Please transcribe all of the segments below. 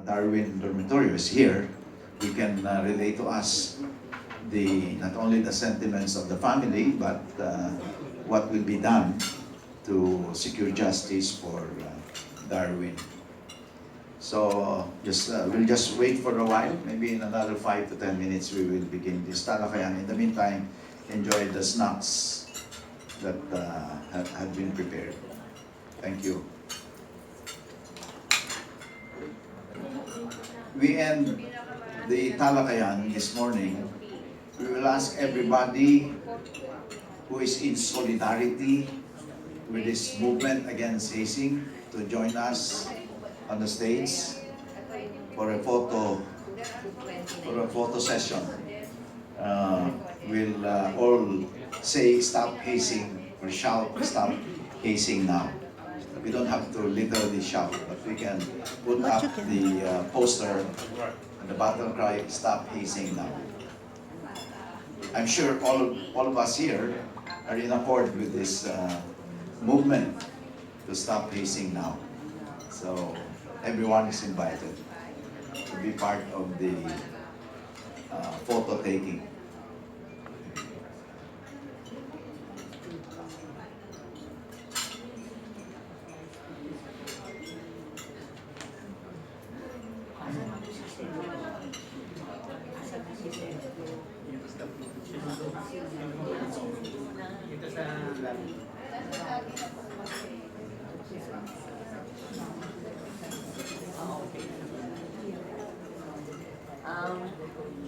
Darwin Dormitory is here, we can relate to us not only the sentiments of the family, but what will be done to secure justice for Darwin. So we'll just wait for a while. Maybe in another 5 to 10 minutes we will begin this Talakayan. In the meantime, enjoy the snacks that have been prepared. Thank you. We end the Talakayan this morning. We will ask everybody who is in solidarity with this movement against hazing to join us on the stage for a photo session. We'll all say stop hazing or shout stop hazing now. We don't have to literally shout, but we can put up the poster and the battle cry, stop hazing now. I'm sure all of us here are in accord with this movement to stop hazing now. So everyone is invited to be part of the photo taking.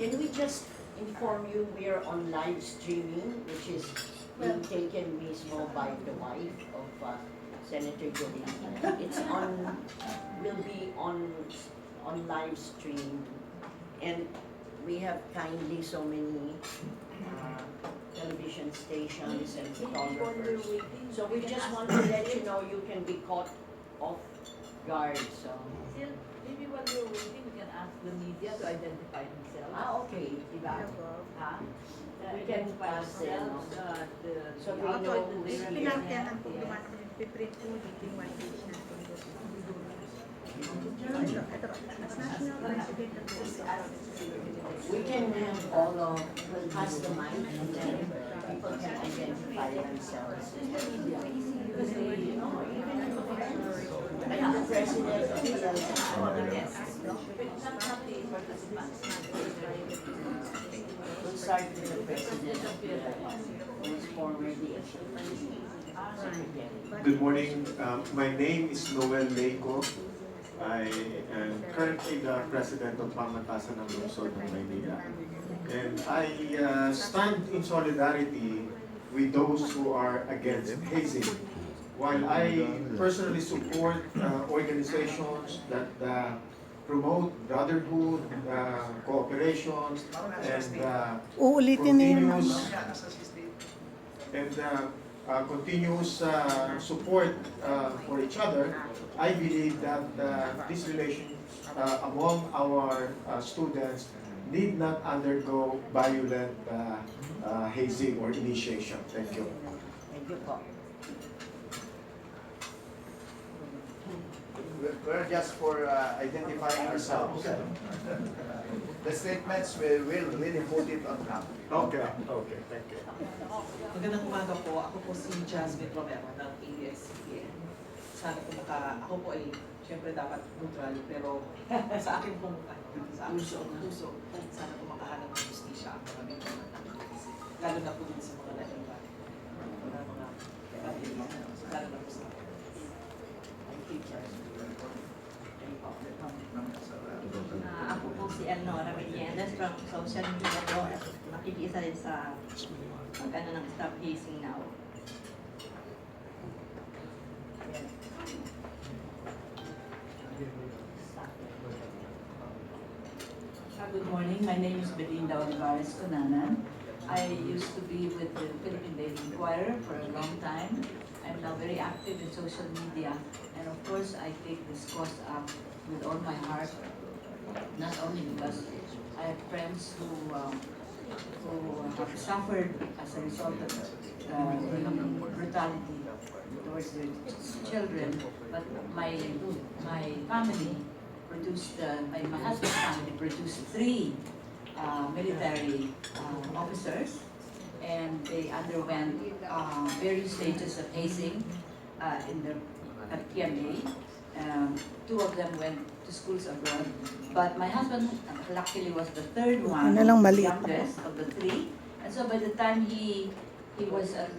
Can we just inform you we are on live streaming, which is being taken mismo by the wife of Senator Zubiri. It's will be on live stream, and we have kindly so many television stations and photographers. So we just want to let you know you can be caught off guard. So maybe while we're waiting, we can ask the media to identify themselves. okay. Diba? Ha? We can pass them. So we know who's here. Pinakyan ang pagduman ng piprint po dito yung white page natin. We can have all of, we'll pass the mic and then people can identify themselves. Because they, you know, even like the president of the we'll start with the president of the who's formerly a secretary. Good morning. My name is Noel Leiko. I am currently the president of Pamatasan ng Lungsod ng Manila. And I stand in solidarity with those who are against hazing. While I personally support organizations that promote brotherhood, cooperation, and continuous support for each other, I believe that this relation among our students need not undergo violent hazing or initiation. Thank you. Thank you, Paul. We're just for identifying ourselves. The statements we will really put it on camera. Okay, thank you. Magandang umaga po. Ako po si Jasmine Romero ng ABS-CBN. Sana po ako po ay siyempre dapat neutral, pero sa akin pong puso, sana po makahanap ng justisya ang mga biktima. Lalo na po din sa mga naiba. Lalo na po sa Ako po si Elnora Villenez from social media po at nakikisa rin sa ng stop hazing now. Good morning. My name is Belinda Alvarez. I used to be with the Philippine Daily Inquirer for a long time. I'm now very active in social media, and of course I take this cause up with all my heart, not only because I have friends who have suffered as a result of brutality towards their children, but my family my husband's family produced 3 military officers, and they underwent various stages of hazing at PMA. 2 of them went to schools abroad, but my husband luckily was the 3rd one, Ano lang, the maliit youngest of the 3. And so by the time he was at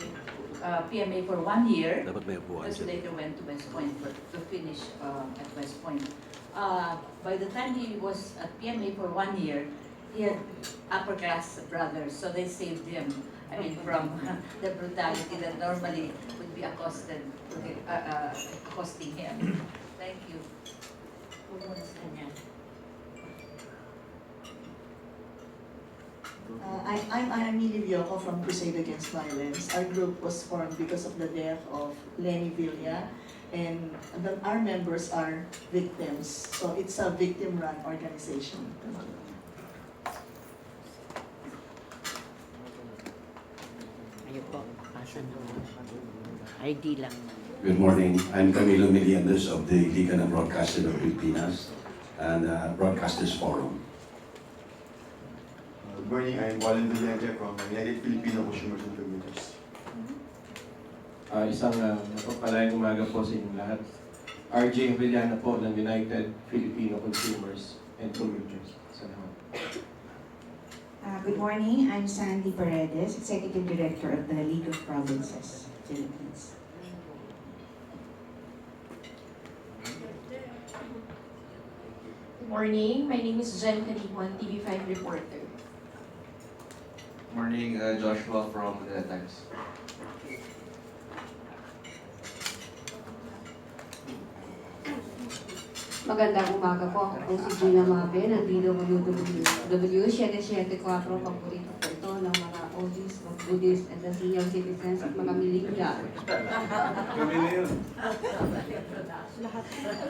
PMA for 1 year, because later went to West Point to finish at West Point. By the time he was at PMA for 1 year, he had upper class brothers, so they saved him. I mean, from the brutality that normally would be accosting him. Thank you. I'm Emily Vioco from Crusade Against Violence. Our group was formed because of the death of Lenny Villa, and our members are victims. So it's a victim-run organization. Ayun po, asan naman? ID lang. Good morning. I'm Camilo Miliandes of the Liga ng Broadcasters of Pilipinas and Broadcasters Forum. Good morning. I'm Wallen Villante from United Filipino Consumers and Commuters. Isang mapagpalayang umaga po sa inyong lahat. RJ Villana po ng United Filipino Consumers and Commuters. Salamat. Good morning, I'm Sandy Paredes, Executive Director of the League of Provinces, Philippines. Good morning, my name is Jen Kalimuan, TV5 reporter. Morning, Joshua from the Times. Magandang umaga po. Ako po si Gina Mabe ng DWW 774, paborito po ito ng mga oldies, mga goodies, and the senior citizens at mga millennial. Kami na yun.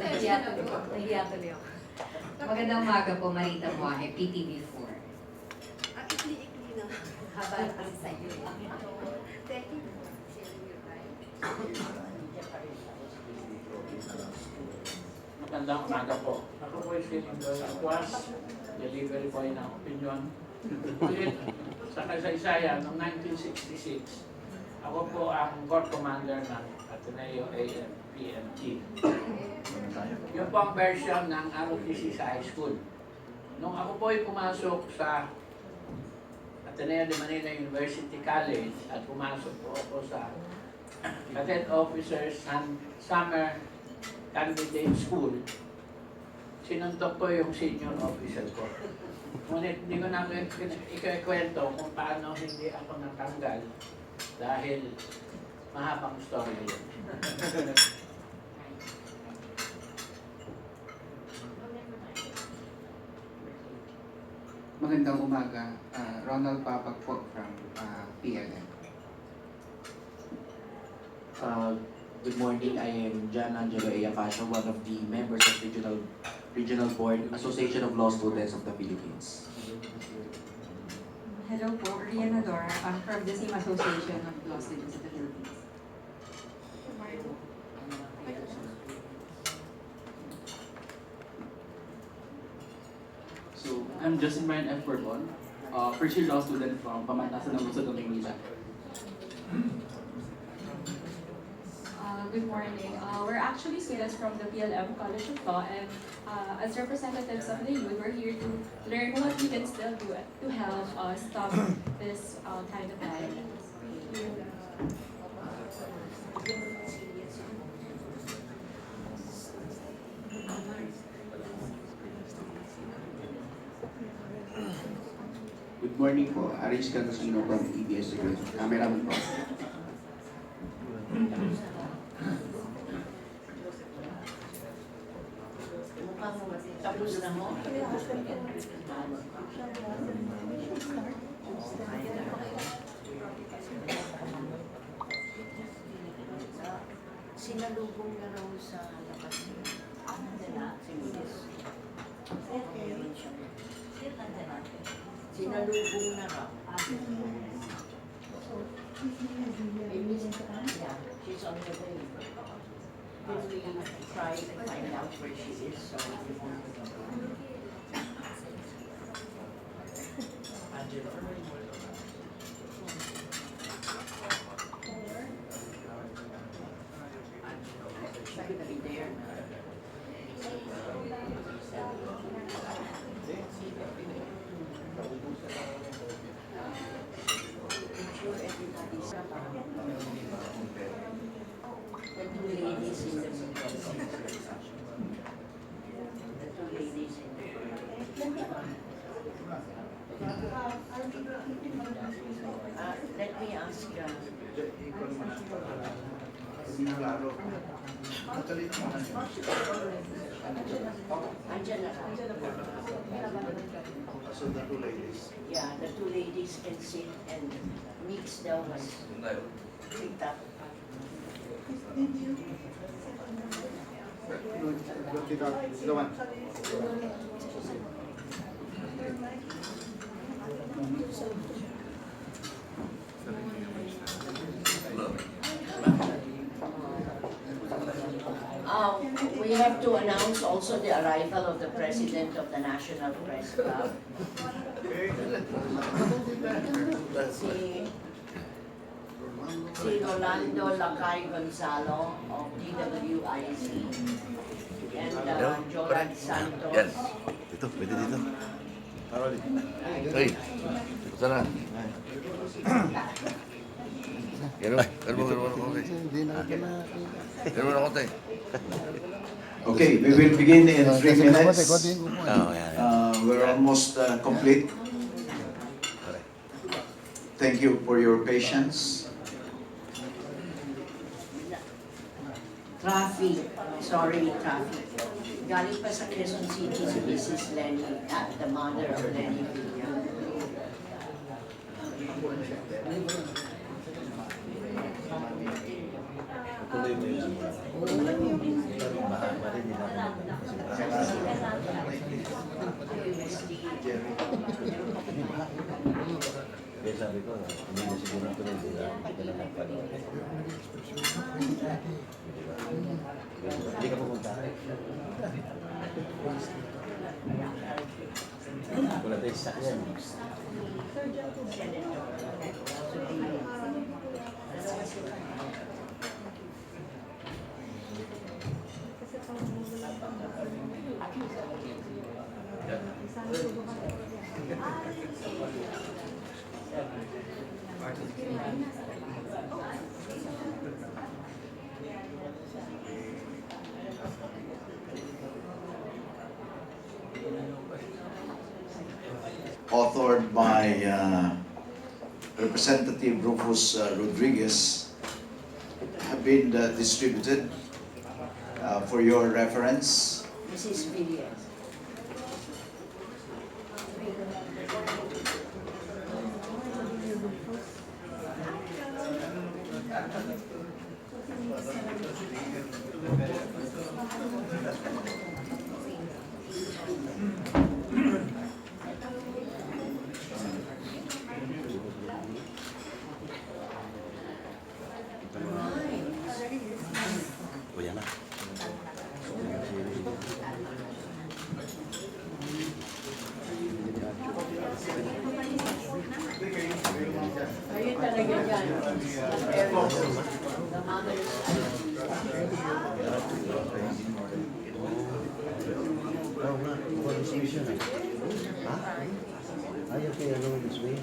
Nahiya tuloy ako. Magandang umaga po, Marita Buahe, PTV4. Ikli-ikli na. Habang ang sa'yo. Thank you. Magandang umaga po. Ako po si Lina, delivery boy ng opinion. Ulit sa kasaysayan noong 1966, ako po ang court commander ng Ateneo AFPMT. Yun po ang version ng ROTC sa high school. Nung ako po ay pumasok sa Ateneo de Manila University College at pumasok po ako sa Cadet Officers and Summer Candidate School, sinuntok ko yung senior officer ko. Ngunit hindi ko na ikikwento kung paano hindi ako natanggal dahil mahabang story yun. Magandang umaga, Ronald Papag po from PLN. Good morning, I am John Angelo Ayapasio, one of the members of Regional Board, Association of Law Students of the Philippines. Hello po, Rihanna Dora. I'm from the same Association of Law Students of the Philippines. So, I'm Justin Brian F. Bourbon, first year law student from Pamantasan ng Lungsod ng Manila. Good morning. We're actually students from the PLM College of Law, and as representatives of the youth, we're here to learn what we can still do to help stop this kind of violence. Good morning po, Aris Cancasino from EBS Secret. Cameraman po. Tapos na mo? Sinalubong na raw sa labas niya. Si Migz. Sinalubong na raw. Yeah, she's on the way. Then we try to find out where she is, so we won't The two ladies in the middle. The two ladies in the let me ask So the two ladies. yeah, the two ladies can sit and mix daw was picked up. The one. We have to announce also the arrival of the President of the National Press Club. Si Rolando Lacay Gonzalo of DWIC and Jorad Santos. Yan. Dito, pwede dito. Hey, sana. Okay, we will begin in 3 minutes. We're almost complete. Thank you for your patience. Traffic, sorry, traffic. Galing pa sa Quezon City si Mrs. Lenny, the mother of Lenny Villa. Kaya sabi ko, hindi na siguro ito na hindi na magpanood. Hindi ka pumunta. Wala tayo sa yan. Authored by Representative Rufus Rodriguez, have been distributed for your reference. Mrs. Villa. Kuya na. Ayun talaga dyan. The mother's Oo nga, walang mission eh. Ha? Ayaw kaya naman this way.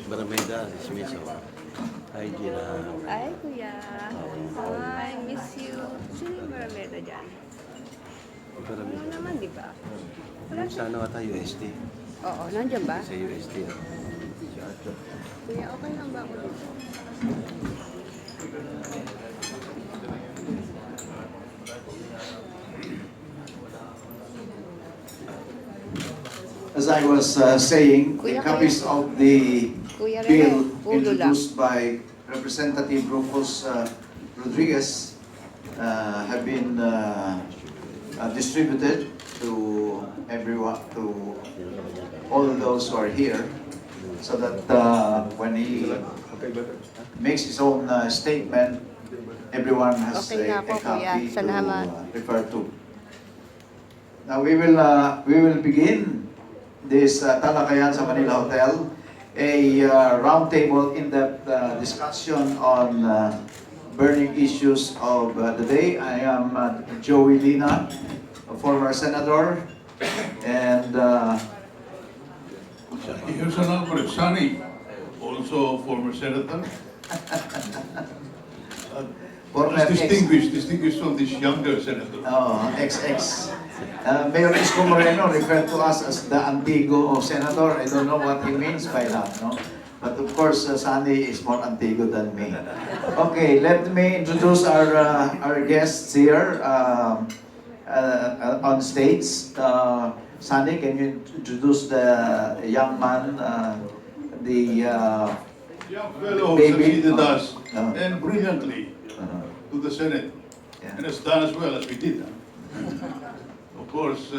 Barameda, dismiss ako. Hi, Gina. Ay, kuya. I miss you. Sino yung Barameda dyan? Barameda. Ano naman, di ba? Yung sa ano ata, UST. Oo, nandiyan ba? Sa UST. Kuya, okay lang ba ako dito? As I was saying, the copies of the bill introduced by Representative Rufus Rodriguez have been distributed to everyone, to all those who are here, so that when he makes his own statement, everyone has a copy to refer to. Now we will begin this Talakayan sa Manila Hotel, a roundtable in-depth discussion on burning issues of the day. I am Joey Lina, a former senator, and Heherson Alvarez, Sunny, also former senator. Former distinguished from this younger senator. XX. Mayor Isko Moreno referred to us as the Antigo senator. I don't know what he means by that, no? But of course, Sunny is more Antigo than me. Okay, let me introduce our guests here on stage. Sunny, can you introduce the young man, the Young fellow baby? succeeded us and brilliantly to the Senate, and has done as well as we did. Of course,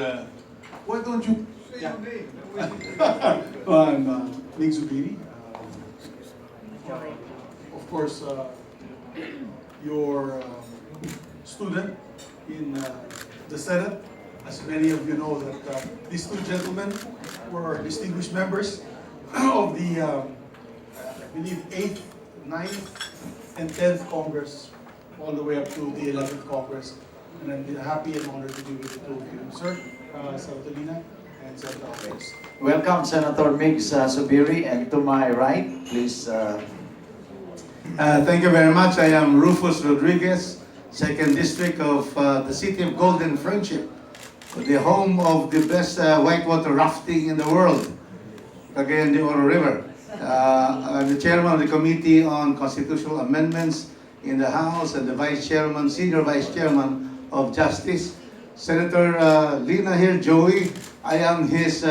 why don't you say your name? I'm Migz Zubiri. Of course, your student in the Senate. As many of you know that these two gentlemen were distinguished members of the, I believe, 8th, 9th, and 10th Congress, all the way up to the 11th Congress. And I'm happy and honored to be with the two of you, sir, Senator Lina and Senator Alvarez. Welcome, Senator Migz Zubiri, and to my right, please. Thank you very much. I am Rufus Rodriguez, 2nd District of the City of Golden Friendship, the home of the best whitewater rafting in the world, Cagayan de Oro River. I'm the chairman of the Committee on Constitutional Amendments in the House and the vice chairman, senior vice chairman of Justice. Senator Lina here, Joey, I am his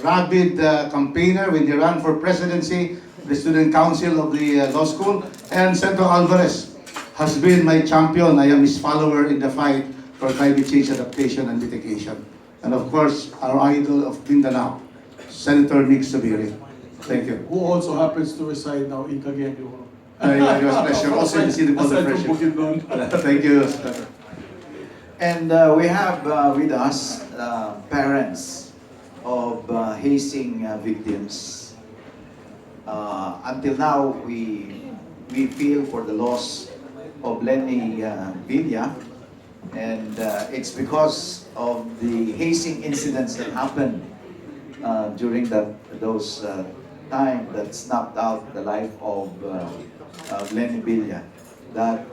rabid campaigner when he ran for presidency, the student council of the law school. And Senator Alvarez has been my champion. I am his follower in the fight for climate change adaptation and mitigation. And of course, our idol of Mindanao, Senator Migz Zubiri. Thank you. Who also happens to reside now in Cagayan de Oro. It was a pleasure. Also in the City of Golden Friendship. Thank you. And we have with us parents of hazing victims. Until now, we feel for the loss of Lenny Villa, and it's because of the hazing incidents that happened during those time that snapped out the life of Lenny Villa. That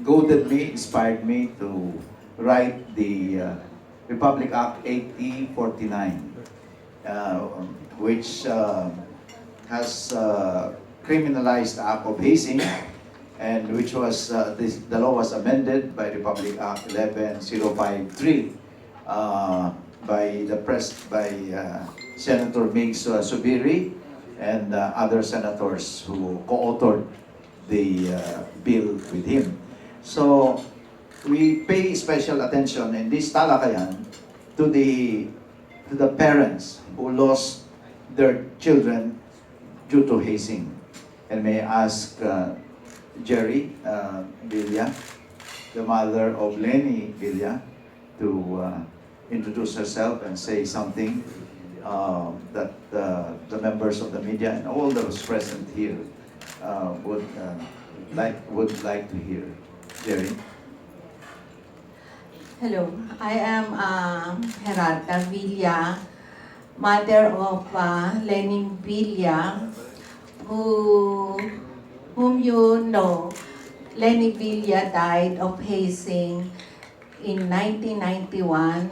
goaded me, inspired me to write the Republic Act 8049, which has criminalized the act of hazing, and which was the law was amended by Republic Act 11053 by Senator Migz Zubiri and other senators who co-authored the bill with him. So we pay special attention in this Talakayan to the parents who lost their children due to hazing. And may I ask Jerry Villa, the mother of Lenny Villa, to introduce herself and say something that the members of the media and all those present here would like to hear. Jerry. Hello, I am Gerarda Villa, mother of Lenny Villa, whom you know. Lenny Villa died of hazing in 1991.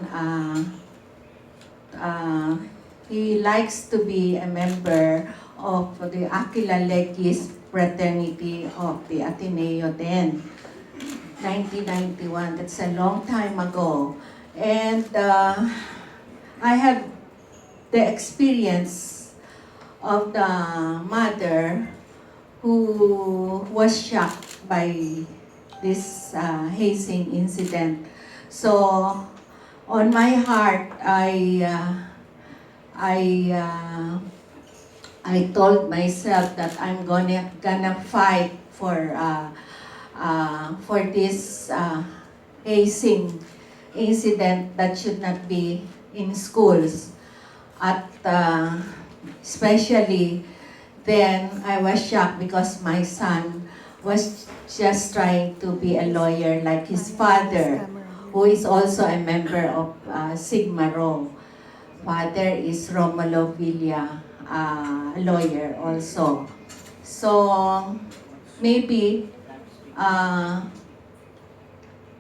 He likes to be a member of the Aquila Legis fraternity of the Ateneo then. 1991, that's a long time ago. And I have the experience of the mother who was shocked by this hazing incident. So on my heart, I told myself that I'm gonna fight for this hazing incident that should not be in schools. Especially then I was shocked because my son was just trying to be a lawyer like his father, who is also a member of Sigma Rho. father is Romulo Villa, lawyer also. So maybe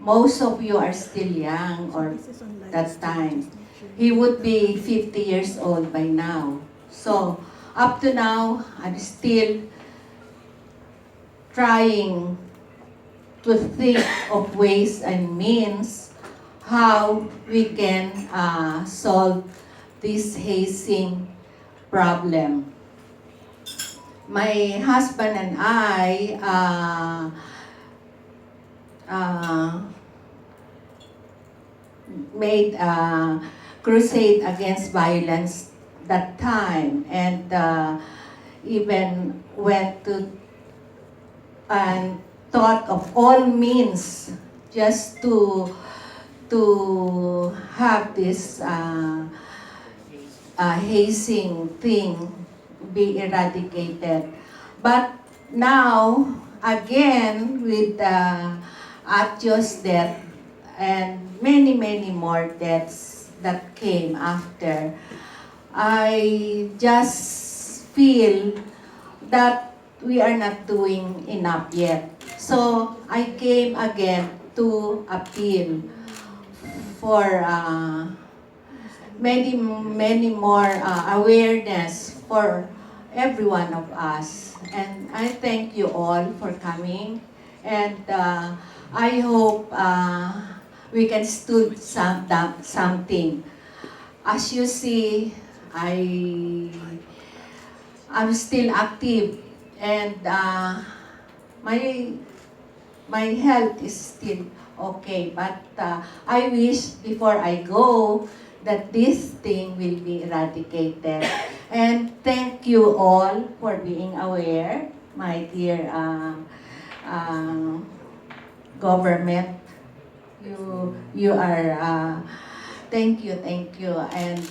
most of you are still young or that time. He would be 50 years old by now. So up to now, I'm still trying to think of ways and means how we can solve this hazing problem. My husband and I made a crusade against violence that time, and even went to and thought of all means just to have this hazing thing be eradicated. But now, again, with Atio's death and many, many more deaths that came after, I just feel that we are not doing enough yet. So I came again to appeal for many more awareness for every one of us. And I thank you all for coming. And I hope we can do something. As you see, I'm still active, and my health is still okay. But I wish before I go that this thing will be eradicated. And thank you all for being aware, my dear government. You are thank you, and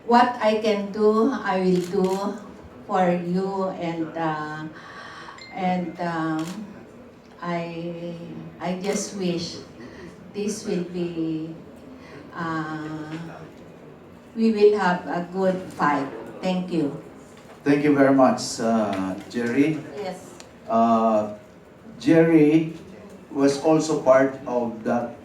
what I can do, I will do for you, and I just wish this will be we will have a good fight. Thank you. Thank you very much, Jerry. Yes. Jerry was also part of that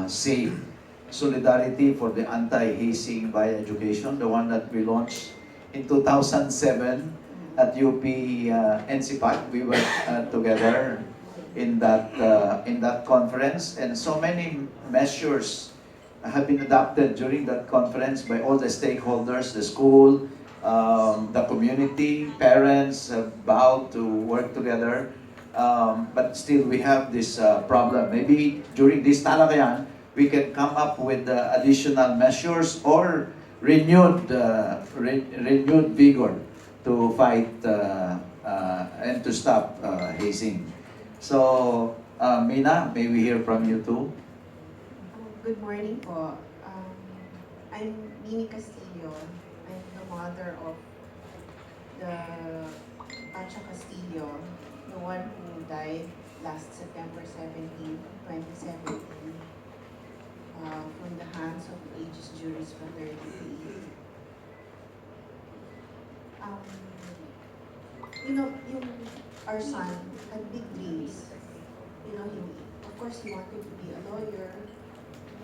same Solidarity for the Anti-hazing by Education, the one that we launched in 2007 at UP NCPAC. We were together in that conference, and so many measures have been adopted during that conference by all the stakeholders, the school, the community, parents have vowed to work together. But still we have this problem. Maybe during this Talakayan, we can come up with additional measures or renewed vigor to fight and to stop hazing. So, Mina, may we hear from you too? Good morning po. I'm Mini Castillo. I'm the mother of the Pacha Castillo, the one who died last September 17, 2017, from the hands of Migz Zubiri's fraternity. Our son had big dreams. Of course, he wanted to be a lawyer,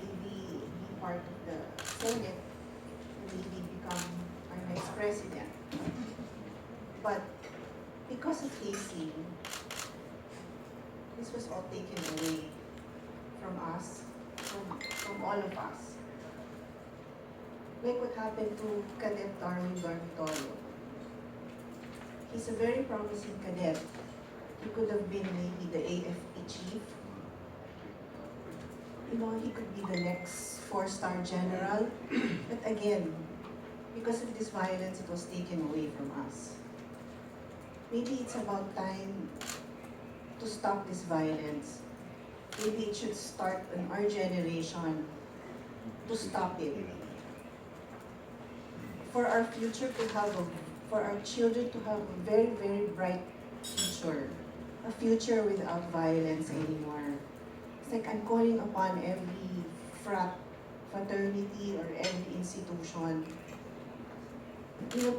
maybe be part of the Senate, and maybe become our next president. But because of hazing, this was all taken away from us, from all of us. Like what happened to Cadet Darwin Dormitorio. He's a very promising cadet. He could have been maybe the AFP chief. He could be the next 4-star general. But again, because of this violence, it was taken away from us. Maybe it's about time to stop this violence. Maybe it should start in our generation to stop it. For our future to have for our children to have a very, very bright future. A future without violence anymore. It's like I'm calling upon every fraternity or every institution,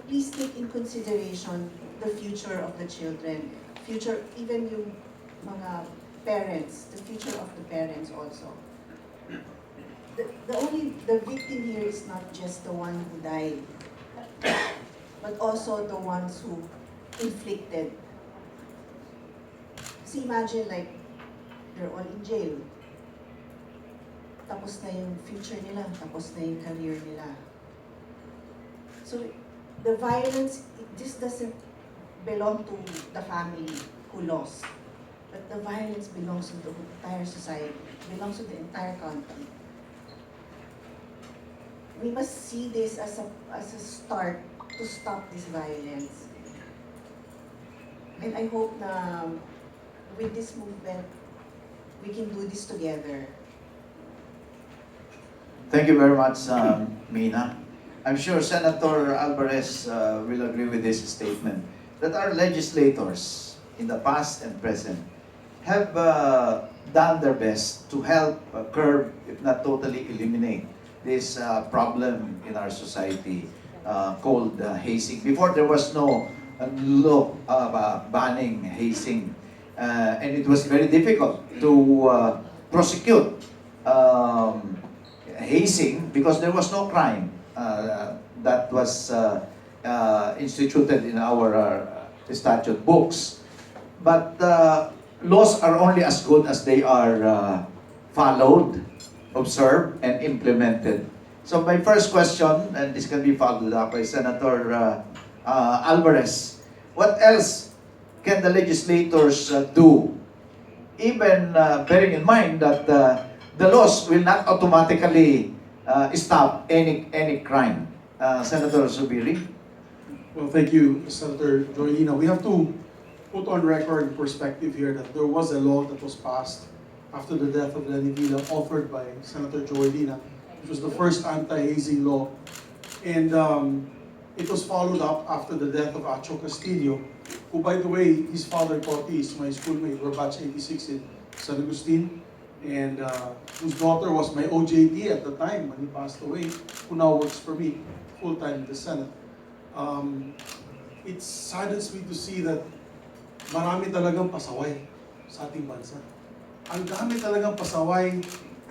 please take in consideration the future of the children, future, even yung mga parents, the future of the parents also. The victim here is not just the one who died, but also the ones who inflicted. See, imagine like, they're all in jail. Tapos na yung future nila, tapos na yung career nila. So, the violence, this doesn't belong to the family who lost, but the violence belongs to the entire society, belongs to the entire country. We must see this as a start to stop this violence. And I hope na with this movement, we can do this together. Thank you very much, Mina. I'm sure Senator Alvarez will agree with this statement that our legislators in the past and present have done their best to help curb, if not totally eliminate, this problem in our society called hazing. Before, there was no law banning hazing, and it was very difficult to prosecute hazing because there was no crime that was instituted in our statute books. But laws are only as good as they are followed, observed, and implemented. So my first question, and this can be followed up by Senator Alvarez, what else can the legislators do, even bearing in mind that the laws will not automatically stop any crime? Senator Zubiri? Well, thank you, Senator Lina. We have to put on record perspective here that there was a law that was passed after the death of Lenny Villa, authored by Senator Lina, which was the first anti-hazing law. And it was followed up after the death of Acho Castillo, who, by the way, his father, Coti, is my schoolmate. We're batch 86 in San Agustin, and whose daughter was my OJT at the time when he passed away, who now works for me full-time in the Senate. It saddens me to see that marami talagang pasaway sa ating bansa. Ang dami talagang pasaway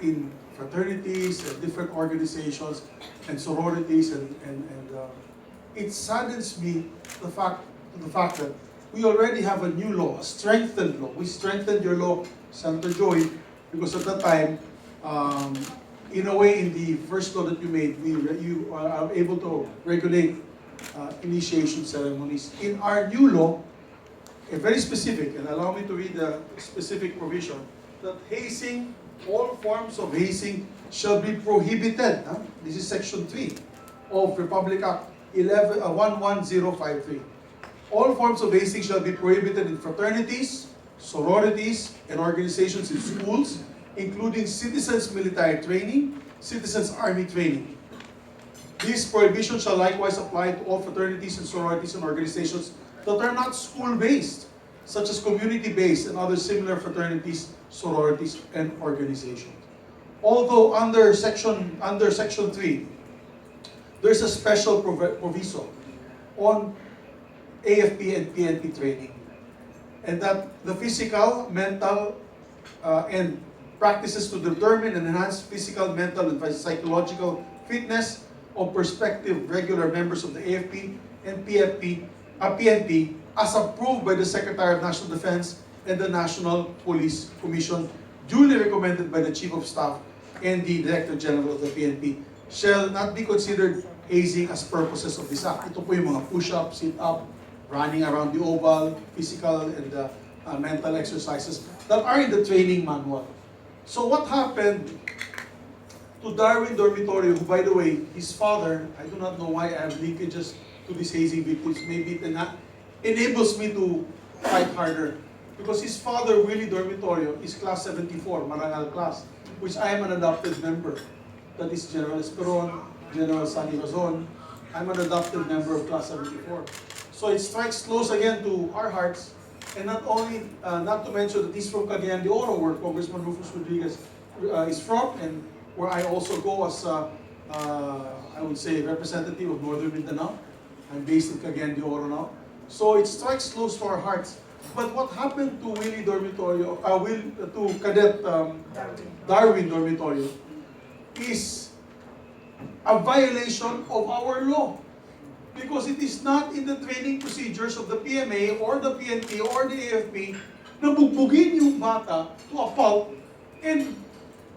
in fraternities and different organizations and sororities, and it saddens me the fact that we already have a new law, a strengthened law. We strengthened your law, Senator Joy, because at that time, in a way, in the first law that you made, you are able to regulate initiation ceremonies. In our new law, a very specific, and allow me to read the specific provision, that hazing, all forms of hazing shall be prohibited. This is Section 3 of Republic Act 11053. All forms of hazing shall be prohibited in fraternities, sororities, and organizations in schools, including citizens' military training, citizens' army training. This prohibition shall likewise apply to all fraternities and sororities and organizations that are not school-based, such as community-based and other similar fraternities, sororities, and organizations. Although under Section 3, there's a special proviso on AFP and PNP training, and that the physical, mental, and practices to determine and enhance physical, mental, and psychological fitness of prospective regular members of the AFP and PNP as approved by the Secretary of National Defense and the National Police Commission, duly recommended by the Chief of Staff and the Director General of the PNP, shall not be considered hazing as purposes of this act. Ito po yung mga push-up, sit-up, running around the oval, physical and mental exercises that are in the training manual. So what happened to Darwin Dormitorio, who, by the way, his father, I do not know why I have linkages to these hazing victims. Maybe it enables me to fight harder. Because his father, Willie Dormitorio, is class 74, Marangal class, which I am an adopted member. That is General Esperon, General Sani Razon. I'm an adopted member of class 74. So it strikes close again to our hearts. And not only, not to mention that he's from Cagayan de Oro, where Congressman Rufus Rodriguez is from, and where I also go as, I would say, representative of Northern Mindanao. I'm based in Cagayan de Oro now. So it strikes close to our hearts. But what happened to Willie Dormitorio, to Cadet Darwin Dormitorio, is a violation of our law. Because it is not in the training procedures of the PMA or the PNP or the AFP na bugbugin yung bata to a pulp. And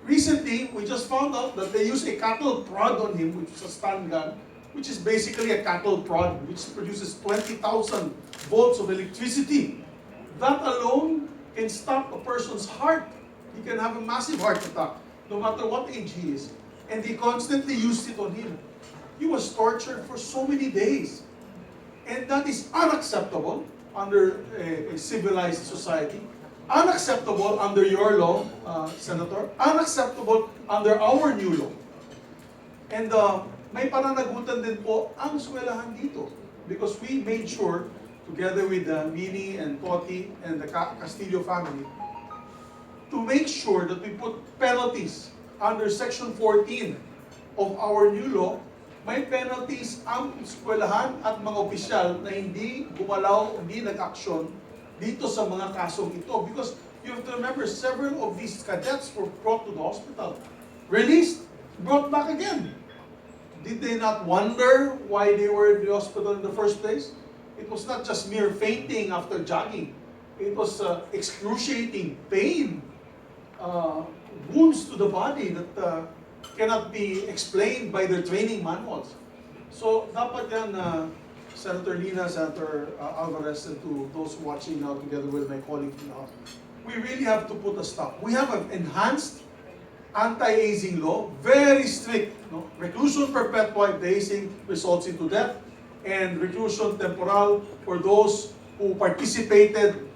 recently, we just found out that they use a cattle prod on him, which is a stun gun, which is basically a cattle prod, which produces 20,000 volts of electricity. That alone can stop a person's heart. He can have a massive heart attack, no matter what age he is. And they constantly used it on him. He was tortured for so many days. And that is unacceptable under a civilized society. Unacceptable under your law, Senator. Unacceptable under our new law. And may pananagutan din po ang eskwelahan dito. Because we made sure, together with Mini and Toti and the Castillo family, to make sure that we put penalties under Section 14 of our new law. May penalties ang eskwelahan at mga opisyal na hindi gumalaw, hindi nag-aksyon dito sa mga kasong ito. Because you have to remember, several of these cadets were brought to the hospital. Released, brought back again. Did they not wonder why they were in the hospital in the first place? It was not just mere fainting after jogging. It was excruciating pain, wounds to the body that cannot be explained by their training manuals. So, dapat yan, Senator Lina, Senator Alvarez, and to those watching now together with my colleague now, we really have to put a stop. We have an enhanced anti-hazing law, very strict. No? Reclusion perpetua if the hazing results into death, and reclusion temporal for those who participated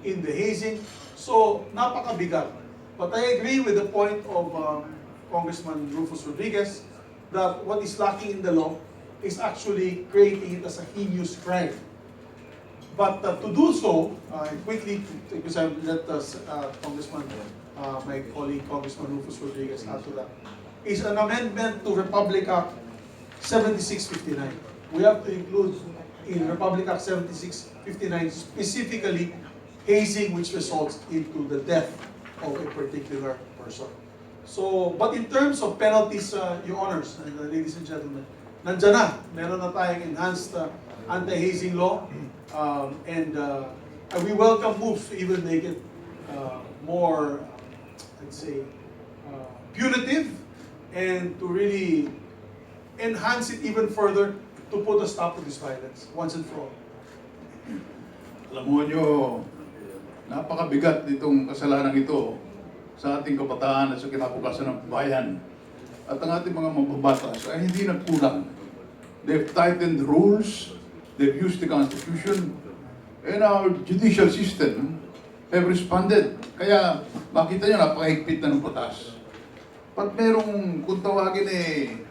in the hazing. So, napakabigat. But I agree with the point of Congressman Rufus Rodriguez, that what is lacking in the law is actually creating it as a heinous crime. But to do so, quickly, because I've let Congressman, my colleague Congressman Rufus Rodriguez add to that, is an amendment to Republic Act 7659. We have to include in Republic Act 7659 specifically hazing which results into the death of a particular person. So, but in terms of penalties, Your Honors, and ladies and gentlemen, nandyan na. Meron na tayong enhanced anti-hazing law. And we welcome moves to even make it more, I'd say, punitive, and to really enhance it even further to put a stop to this violence, once and for all. Alam mo nyo, napakabigat nitong kasalanan ito sa ating kabataan at sa kinabukasan ng bayan. At ang ating mga mambabatas ay hindi nagkulang. They've tightened rules, they've used the Constitution, and our judicial system have responded. Kaya makita nyo, napakahigpit na ng batas. But merong, kung tawagin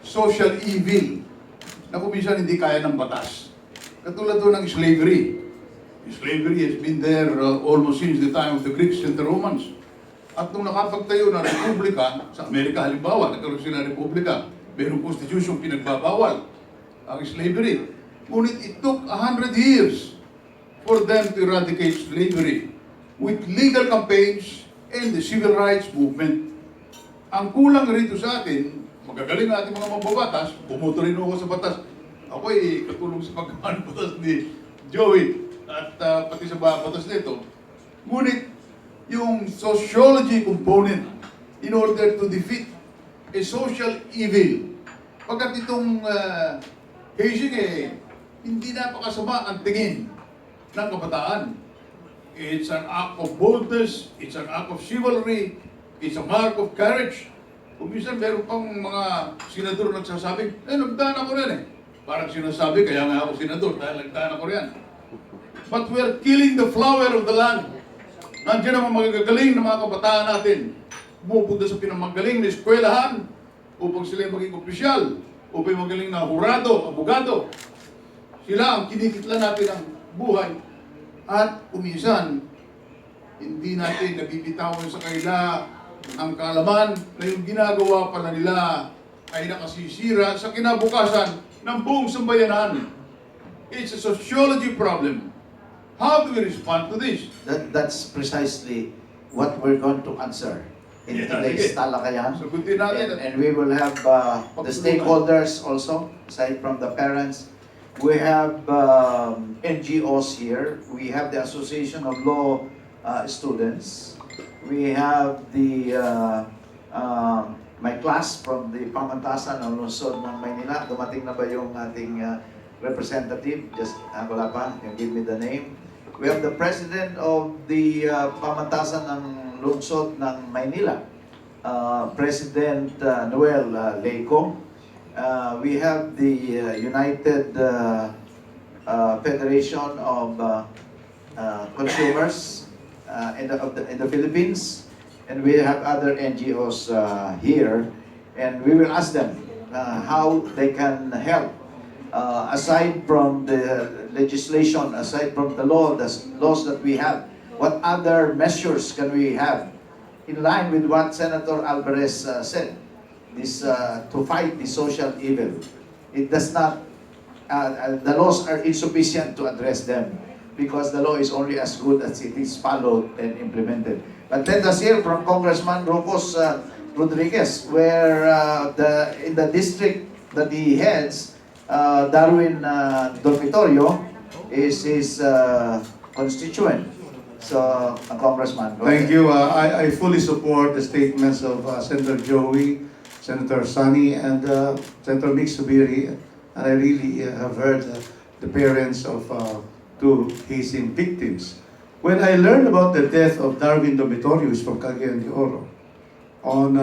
social evil, na kung minsan hindi kaya ng batas. Katulad doon ng slavery. Slavery has been there almost since the time of the Greeks and the Romans. At nung nakapagtayo na republika, sa Amerika halimbawa, nagkaroon sila ng republika, mayroong constitution pinagbabawal ang slavery. Ngunit it took 100 years for them to eradicate slavery with legal campaigns and the civil rights movement. Ang kulang rito sa atin, magagaling natin mga mambabatas, bumoto rin ako sa batas. Ako'y katulong sa pagkakaan batas ni Joey at pati sa batas nito. Ngunit yung sociology component in order to defeat a social evil. Pagkat itong hazing hindi napakasama ang tingin ng kabataan. It's an act of boldness, it's an act of chivalry, it's a mark of courage. Kung minsan meron pang mga senador nagsasabing, nagdaan ako rin Parang sinasabi, kaya nga ako senador, dahil nagdaan ako rin. But we are killing the flower of the land. Nandiyan naman magagaling na mga kabataan natin. Bumupunta sa pinamagaling na eskwelahan upang sila maging opisyal, upang magaling na hurado, abogado. Sila ang kinikitla natin ang buhay. At kuminsan, hindi natin nabibitawan sa kanila ang kaalaman na yung ginagawa pala nila ay nakasisira sa kinabukasan ng buong sambayanan. It's a sociology problem. How do we respond to this? That's precisely what we're going to answer in today's Talakayan. Sagutin natin. And we will have the stakeholders also, aside from the parents. We have NGOs here. We have the Association of Law Students. We have the my class from the Pamantasan ng Lungsod ng Manila. Dumating na ba yung ating representative? Just wala pa. You give me the name. We have the president of the Pamantasan ng Lungsod ng Manila, President Noel Leico. We have the United Federation of Consumers in the Philippines, and we have other NGOs here, and we will ask them how they can help. Aside from the legislation, aside from the laws that we have, what other measures can we have in line with what Senator Alvarez said? This to fight the social evil. It does not. The laws are insufficient to address them because the law is only as good as it is followed and implemented. But let us hear from Congressman Rufus Rodriguez, where in the district that he heads, Darwin Dormitorio is his constituent. So, Congressman. Thank you. I fully support the statements of Senator Joey, Senator Sonny, and Senator Migz Zubiri. And I really have heard the parents of two hazing victims. When I learned about the death of Darwin Dormitorius from Cagayan de Oro, on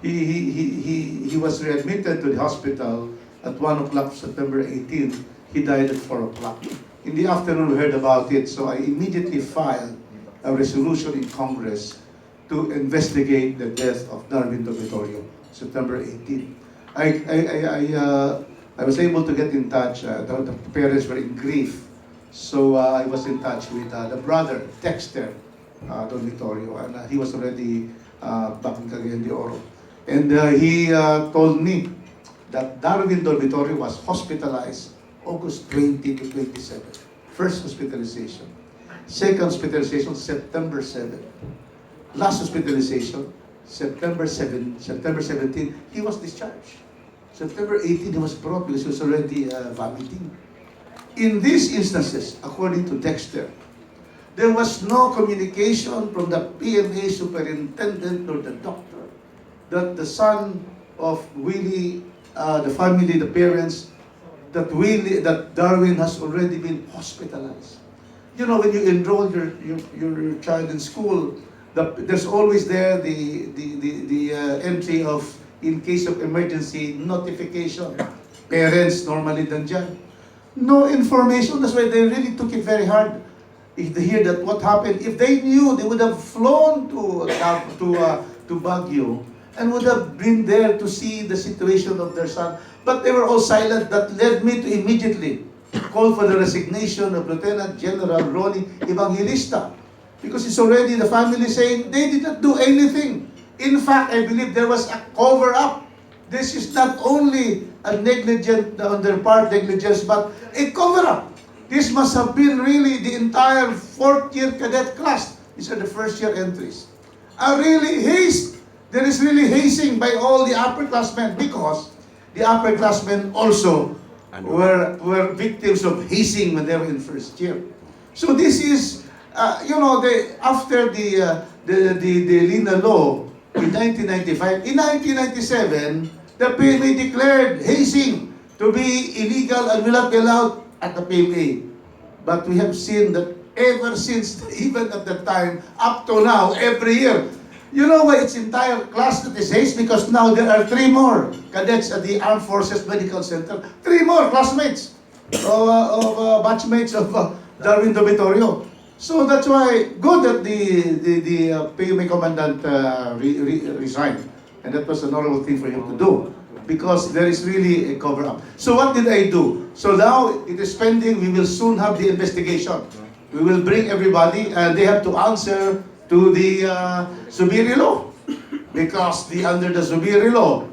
he was readmitted to the hospital at 1 o'clock September 18th. He died at 4 o'clock. In the afternoon, we heard about it, so I immediately filed a resolution in Congress to investigate the death of Darwin Dormitorio, September 18th. I was able to get in touch. The parents were in grief, so I was in touch with the brother, Dexter Dormitorio, and he was already back in Cagayan de Oro. And he told me that Darwin Dormitorio was hospitalized August 20 to 27. First hospitalization. Second hospitalization, September 7. Last hospitalization, September 17, he was discharged. September 18, he was brought because he was already vomiting. In these instances, according to Dexter, there was no communication from the PMA superintendent or the doctor that the son of Willie, the family, the parents, that Darwin has already been hospitalized. You know, when you enroll your child in school, there's always there the entry of, in case of emergency, notification. Parents normally nandyan. No information. That's why they really took it very hard. If they hear that what happened, if they knew, they would have flown to Baguio and would have been there to see the situation of their son. But they were all silent. That led me to immediately call for the resignation of Lieutenant General Ronnie Evangelista. Because it's already the family saying they did not do anything. In fact, I believe there was a cover-up. This is not only a negligent, on their part, negligence, but a cover-up. This must have been really the entire fourth-year cadet class. These are the first-year entries. There is really hazing by all the upperclassmen because the upperclassmen also were victims of hazing when they were in first year. So this is, after the Lina law in 1995, in 1997, the PMA declared hazing to be illegal and will not be allowed at the PMA. But we have seen that ever since, even at that time, up to now, every year. You know why it's entire class that is hazed? Because now there are 3 more cadets at the Armed Forces Medical Center. 3 more classmates of batchmates of Darwin Dormitorio. So that's why good that the PMA commandant resigned. And that was a normal thing for him to do. Because there is really a cover-up. So what did I do? So now it is pending. We will soon have the investigation. We will bring everybody and they have to answer to the Zubiri law. Because under the Zubiri law,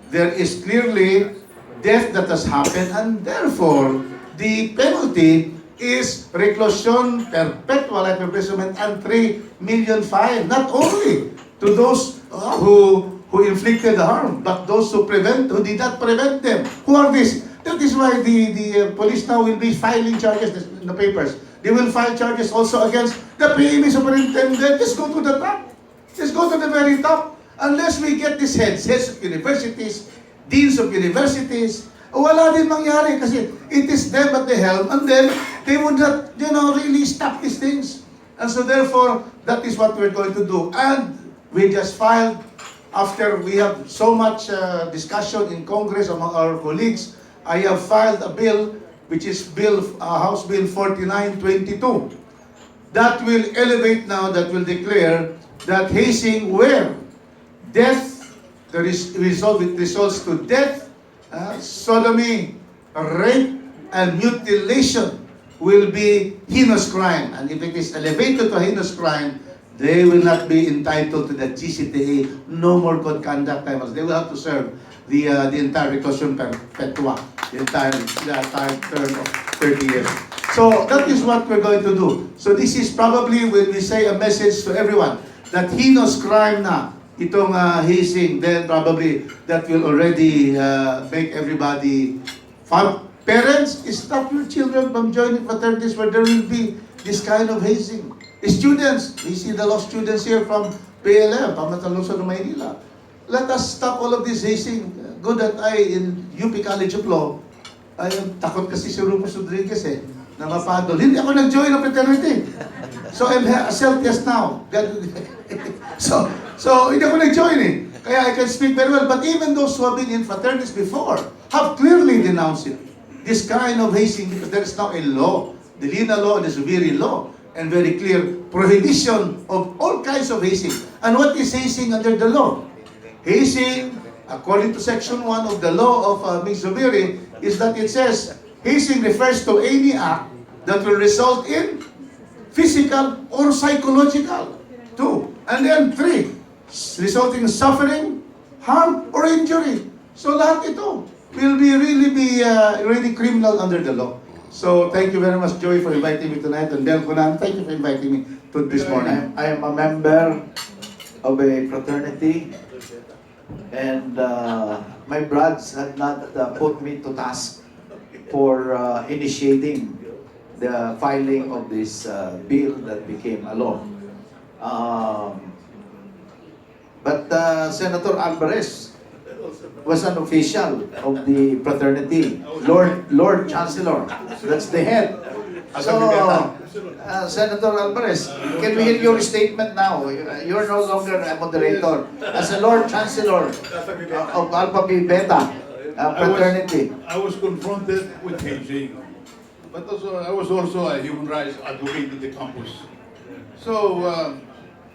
there is clearly death that has happened, and therefore, the penalty is reclusion perpetua, life imprisonment, and 3 million fine. Not only to those who inflicted the harm, but those who did not prevent them. Who are these? That is why the police now will be filing charges in the papers. They will file charges also against the PME superintendent. Just go to the top. Just go to the very top. Unless we get these heads of universities, deans of universities, wala din mangyari kasi it is them at the helm, and then they would not, really stop these things. And so therefore, that is what we're going to do. And we just filed, after we have so much discussion in Congress among our colleagues, I have filed a bill, which is House Bill 4922. That will elevate now, that will declare that hazing where death, results to death, sodomy, rape, and mutilation will be heinous crime. And if it is elevated to heinous crime, they will not be entitled to the GCTA, no more good conduct time. They will have to serve the entire reclusion perpetua, the entire term of 30 years. So that is what we're going to do. So this is probably when we say a message to everyone that heinous crime na itong hazing, then probably that will already make everybody. Parents, stop your children from joining fraternities where there will be this kind of hazing. Students, we see the law students here from PLM, Pamatalungsod ng Manila. Let us stop all of this hazing. Good that in UP College of Law, ay takot kasi si Rufus Rodriguez na mapadol. Hindi ako nag-join ng fraternity. So I'm a self-test now. So hindi ako nag-join Kaya I can speak very well. But even those who have been in fraternities before have clearly denounced it. This kind of hazing, because there is now a law, the Lina law and the Zubiri law, and very clear prohibition of all kinds of hazing. And what is hazing under the law? Hazing, according to Section 1 of the law of Migz Zubiri, is that it says, hazing refers to any act that will result in physical or psychological. 2. And then 3, resulting in suffering, harm, or injury. So lahat ito will really be criminal under the law. So thank you very much, Joey, for inviting me tonight. And Del Conan, thank you for inviting me to this morning. I am a member of a fraternity, and my brothers had not put me to task for initiating the filing of this bill that became a law. But Senator Alvarez was an official of the fraternity, Lord Chancellor. That's the head. So, Senator Alvarez, can we hear your statement now? You're no longer a moderator. As a Lord Chancellor of Alpha Phi Beta fraternity. I was confronted with hazing, but also I was also a human rights advocate in the campus. So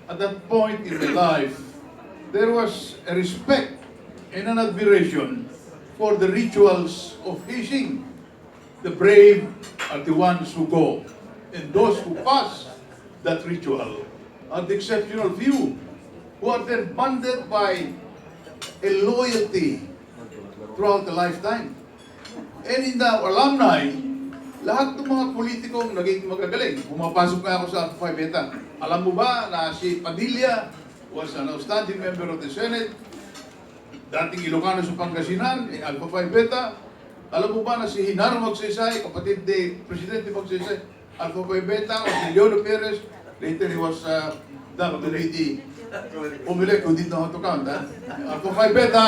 at that point in my life, there was a respect and an admiration for the rituals of hazing. The brave are the ones who go, and those who pass that ritual are the exceptional few, who are then bonded by a loyalty throughout the lifetime. And in the alumni, lahat ng mga politikong naging magagaling. Pumapasok na ako sa Phi Beta. Alam mo ba na si Padilla was an outstanding member of the Senate, dating Ilocano sa Pangasinan, Alpha Phi Beta. Alam mo ba na si Hinaro Magsaysay, kapatid ni Presidente Magsaysay, Alpha Phi Beta, o si Leono Perez, later he was the lady Umilek, who did not know how to count. Alpha Phi Beta,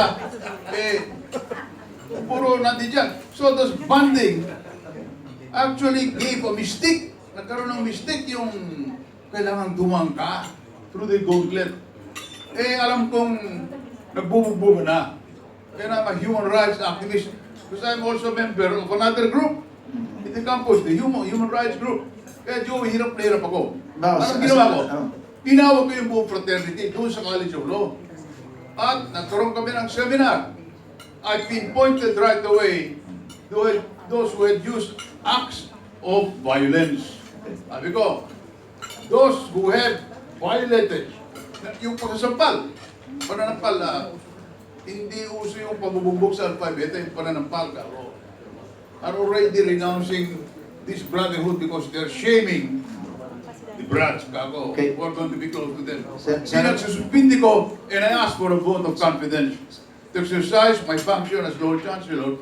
puro nandiyan dyan. So those bonding actually gave a mystique. Nagkaroon ng mystique yung kailangan dumangka through the gauntlet. Alam kong nagbubugbog na. Kaya I'm a human rights activist because I'm also a member of another group in the campus, the human rights group. Kaya Joey, hirap na hirap ako. Anong ginawa ko? Tinawag ko yung buong fraternity doon sa College of Law. At nagkaroon kami ng seminar. I pinpointed right away those who had used acts of violence. Sabi ko, those who have violated. Yung pagsasampal, pananampal na hindi uso yung pabubugbog sa alphabet, yung pananampal are already renouncing this brotherhood because they're shaming the brats, kako, Okay. who are going to be close to them. Sen- Pinagsususpindi ko, and I ask for a vote of confidence to exercise my function as Lord Chancellor.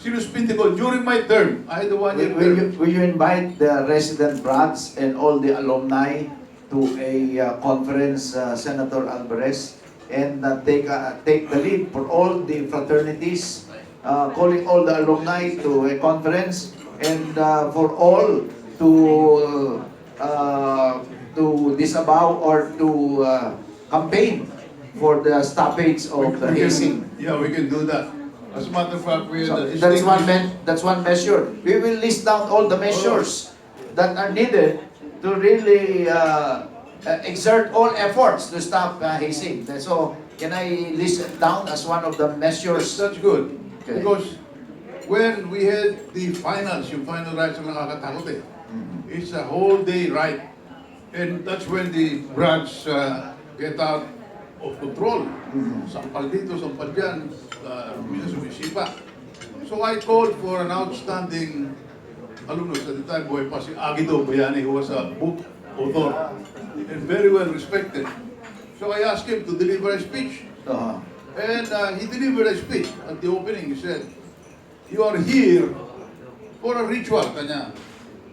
Sinuspindi ko during my term. I had a one-year term. Will you invite the resident brats and all the alumni to a conference, Senator Alvarez, and take the lead for all the fraternities, calling all the alumni to a conference, and for all to disavow or to campaign for the stoppage of the hazing. Yeah, we can do that. As a matter of fact, we So that's one measure. We will list down all the measures that are needed to really exert all efforts to stop hazing. So can I list it down as one of the measures? That's good. Okay. Because when we had the finals, yung final rights ang nakakatakot eh. It's a whole day right. And that's when the brats get out of control. Sampal dito, sampal dyan, minsan sumisipa. So I called for an outstanding alumnus at the time, buhay pa si Aguido Bayani, who was a book author and very well respected. So I asked him to deliver a speech. And he delivered a speech at the opening. He said, "You are here for a ritual, kanya.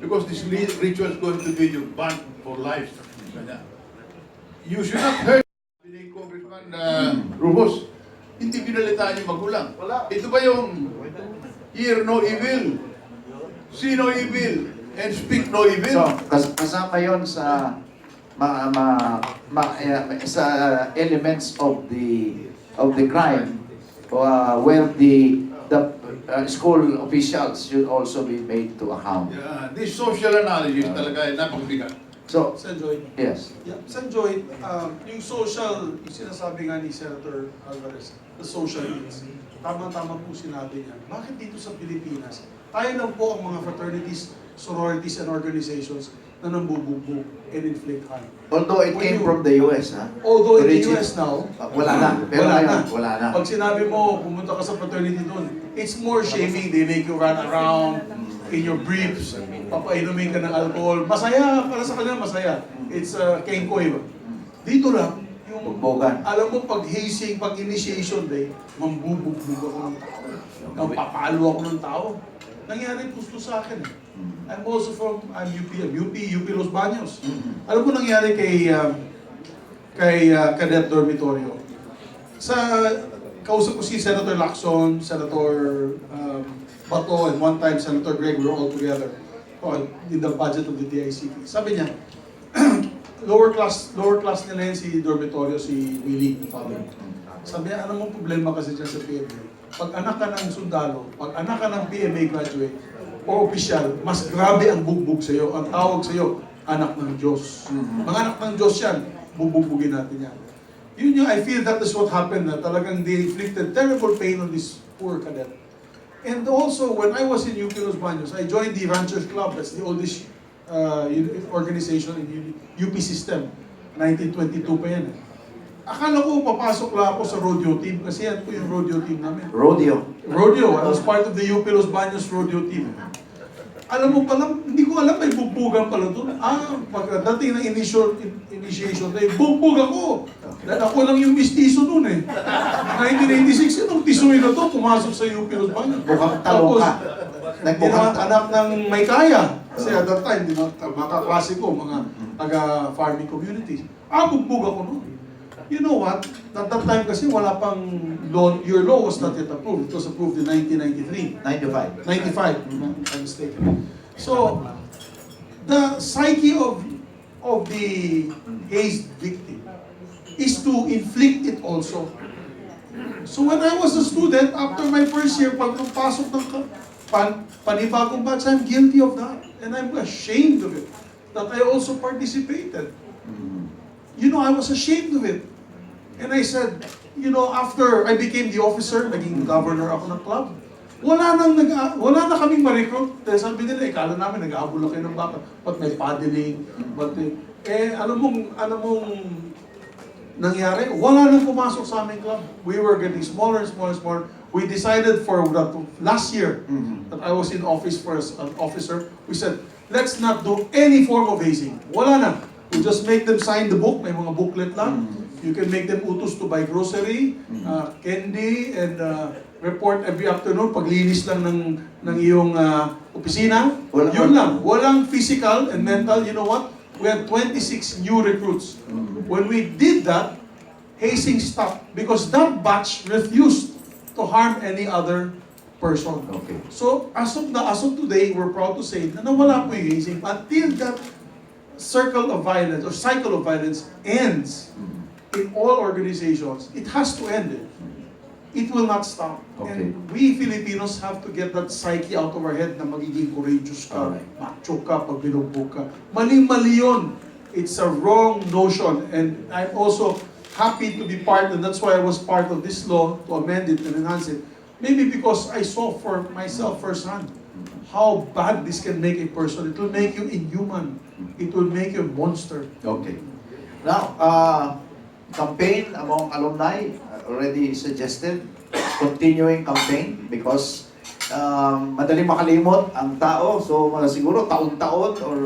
Because this ritual is going to be you banned for life, kanya. You should not hurt." Ni Congressman Rufus, hindi binalitaan yung magulang. Ito ba yung hear no evil, see no evil, and speak no evil? So, kasama yun sa sa elements of the crime where the school officials should also be made to account. Yeah, this social analysis talaga ay napakabigat. So, Sen. Joy. yes. Yeah, Sen. Joy, yung social, yung sinasabi nga ni Senator Alvarez, the social needs, tama-tama po sinabi niya. Bakit dito sa Pilipinas, tayo lang po ang mga fraternities, sororities, and organizations na nambubugbog and inflict harm. Although it came from the US, ha? Although in the Origin- US now, wala na. Pero ngayon, wala na. Pag sinabi mo, pumunta ka sa fraternity doon, it's more shaming. They make you run around in your briefs, papainumin ka ng alcohol. Masaya, para sa kanila masaya. It's kengkoy ba? Dito lang, yung, Bugbogan. alam mo, pag hazing, pag initiation day, mambubugbog ako ng tao. Napapalo ako ng tao. Nangyari gusto sa akin eh. I'm also I'm UP Los Baños. Alam mo nangyari kay Cadet Dormitorio. Kausap ko si Senator Lacson, Senator Bato, and one time Senator Greg, we were all together in the budget of the DICT. Sabi niya, lower class nila yun si Dormitorio, si Willie, the father. Sabi niya, ano mong problema kasi dyan sa PMA? Pag anak ka ng sundalo, pag anak ka ng PMA graduate, o opisyal, mas grabe ang bugbog sa'yo. Ang tawag sa'yo, anak ng Diyos. Mga anak ng Diyos yan, bubugbugin natin yan. Yun yung, I feel that is what happened, na talagang they inflicted terrible pain on this poor cadet. And also, when I was in UP Los Baños, I joined the Ranchers Club. That's the oldest organization in UP system. 1922 pa yan. Akala ko papasok lang ako sa rodeo team kasi yan po yung rodeo team namin. Rodeo. I was part of the UP Los Baños rodeo team. Alam mo pala, hindi ko alam may bugbugan pala doon. Pagdating ng initiation day, bugbog ako. Dahil ako lang yung mistiso doon eh. 1996, yung tisuin na to, pumasok sa UP Los Baños. Mukhang talo ka. Anak ng may kaya. Kasi at that time, mga kaklase ko, mga taga-farming communities. Bugbog ako noon. You know what? At that time kasi wala pang law, your law was not yet approved. It was approved in 1993. 95. 95, I'm mistaken. So, the psyche of the hazed victim is to inflict it also. So when I was a student, after my first year, pag pasok ng panibagong batch, I'm guilty of that. And I'm ashamed of it. That I also participated. You know, I was ashamed of it. And I said, you know, after I became the officer, naging governor ako ng club, wala na kaming ma-recruit. Dahil sabi nila, ikala namin, nag-aabol na kayo ng baka. But may paddling, Ano mong nangyari? Wala nang pumasok sa aming club. We were getting smaller and smaller and smaller. We decided for last year that I was in office for as an officer. We said, let's not do any form of hazing. Wala na. We just make them sign the book. May mga booklet lang. You can make them utos to buy grocery, candy, and report every afternoon. Paglinis lang ng iyong opisina. Yun lang. Walang physical and mental. You know what? We had 26 new recruits. When we did that, hazing stopped because that batch refused to harm any other person. Okay. So as of today, we're proud to say na nawala po yung hazing until that circle of violence or cycle of violence ends in all organizations. It has to end. It will not stop. Okay. And we Filipinos have to get that psyche out of our head na magiging courageous ka, macho ka, pag binugbog ka. Mali-mali yun. It's a wrong notion. And I'm also happy to be part, and that's why I was part of this law to amend it and enhance it. Maybe because I saw for myself firsthand how bad this can make a person. It will make you inhuman. It will make you a monster. Okay. Now, campaign among alumni already suggested, continuing campaign because madaling makalimot ang tao. So siguro taon-taon or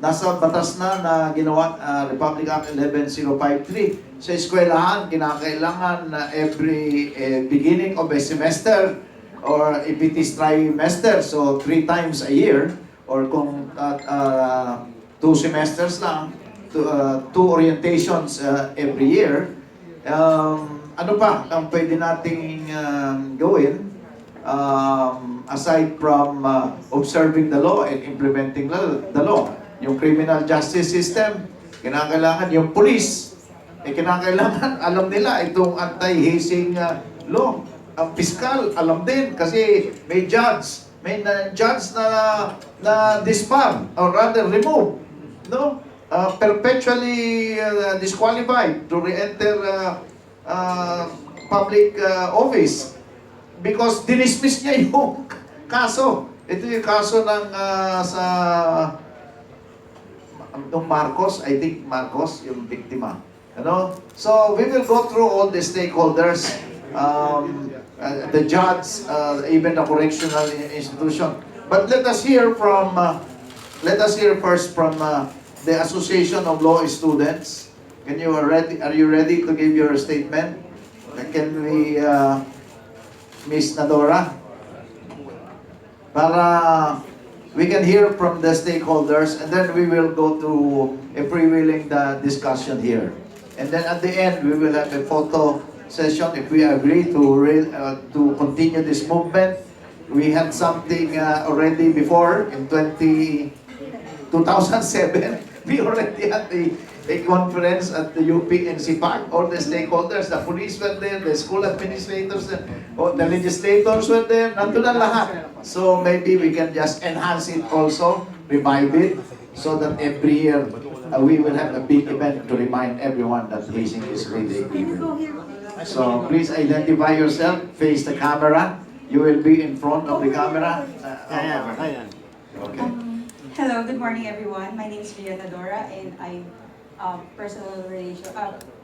nasa batas na ginawa Republic Act 11053. Sa eskwelahan, kinakailangan na every beginning of a semester or if it is trimester, so 3 times a year, or kung 2 semesters lang, 2 orientations every year. Ano pa ang pwede nating gawin aside from observing the law and implementing the law? Yung criminal justice system, kinakailangan yung police, kinakailangan alam nila itong anti-hazing law. Ang piskal, alam din kasi may judge na disbar or rather remove, no? Perpetually disqualified to re-enter public office because dinismiss niya yung kaso. Ito yung kaso ng Marcos, I think Marcos, yung biktima. Ano? So we will go through all the stakeholders, the judge, even the correctional institution. But let us hear first from the Association of Law Students. Are you ready to give your statement? Can we, Ms. Nadora? Para we can hear from the stakeholders and then we will go to a freewheeling discussion here. And then at the end, we will have a photo session if we agree to continue this movement. We had something already before in 2007. We already had a conference at the UP and CPAC. All the stakeholders, the police were there, the school administrators, the legislators were there. Nandun na lahat. So maybe we can just enhance it also, revive it, so that every year we will have a big event to remind everyone that hazing is really evil. So please identify yourself, face the camera. You will be in front of the camera. Okay. Hello, good morning everyone. My name is Lina and I'm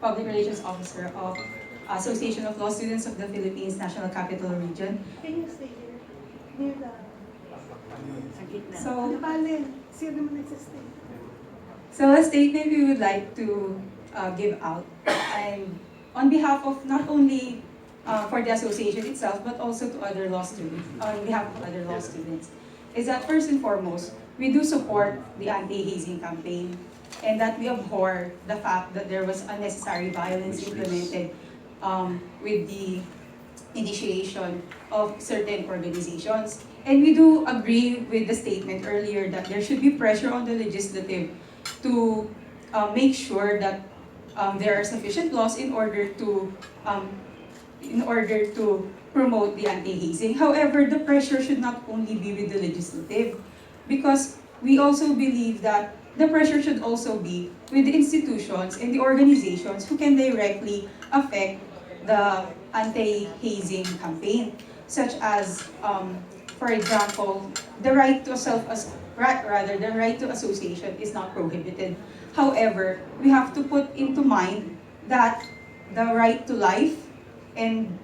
Public Relations Officer of Association of Law Students of the Philippines National Capital Region. Can you stay here? Near the... So a statement we would like to give out, and on behalf of not only for the association itself, but also to other law students, on behalf of other law students, is that first and foremost, we do support the anti-hazing campaign, and that we abhor the fact that there was unnecessary violence implemented with the initiation of certain organizations. And we do agree with the statement earlier that there should be pressure on the legislative to make sure that there are sufficient laws in order to promote the anti-hazing. However, the pressure should not only be with the legislative, because we also believe that the pressure should also be with the institutions and the organizations who can directly affect the anti-hazing campaign, such as, for example, the right to association is not prohibited. However, we have to put into mind that the right to life and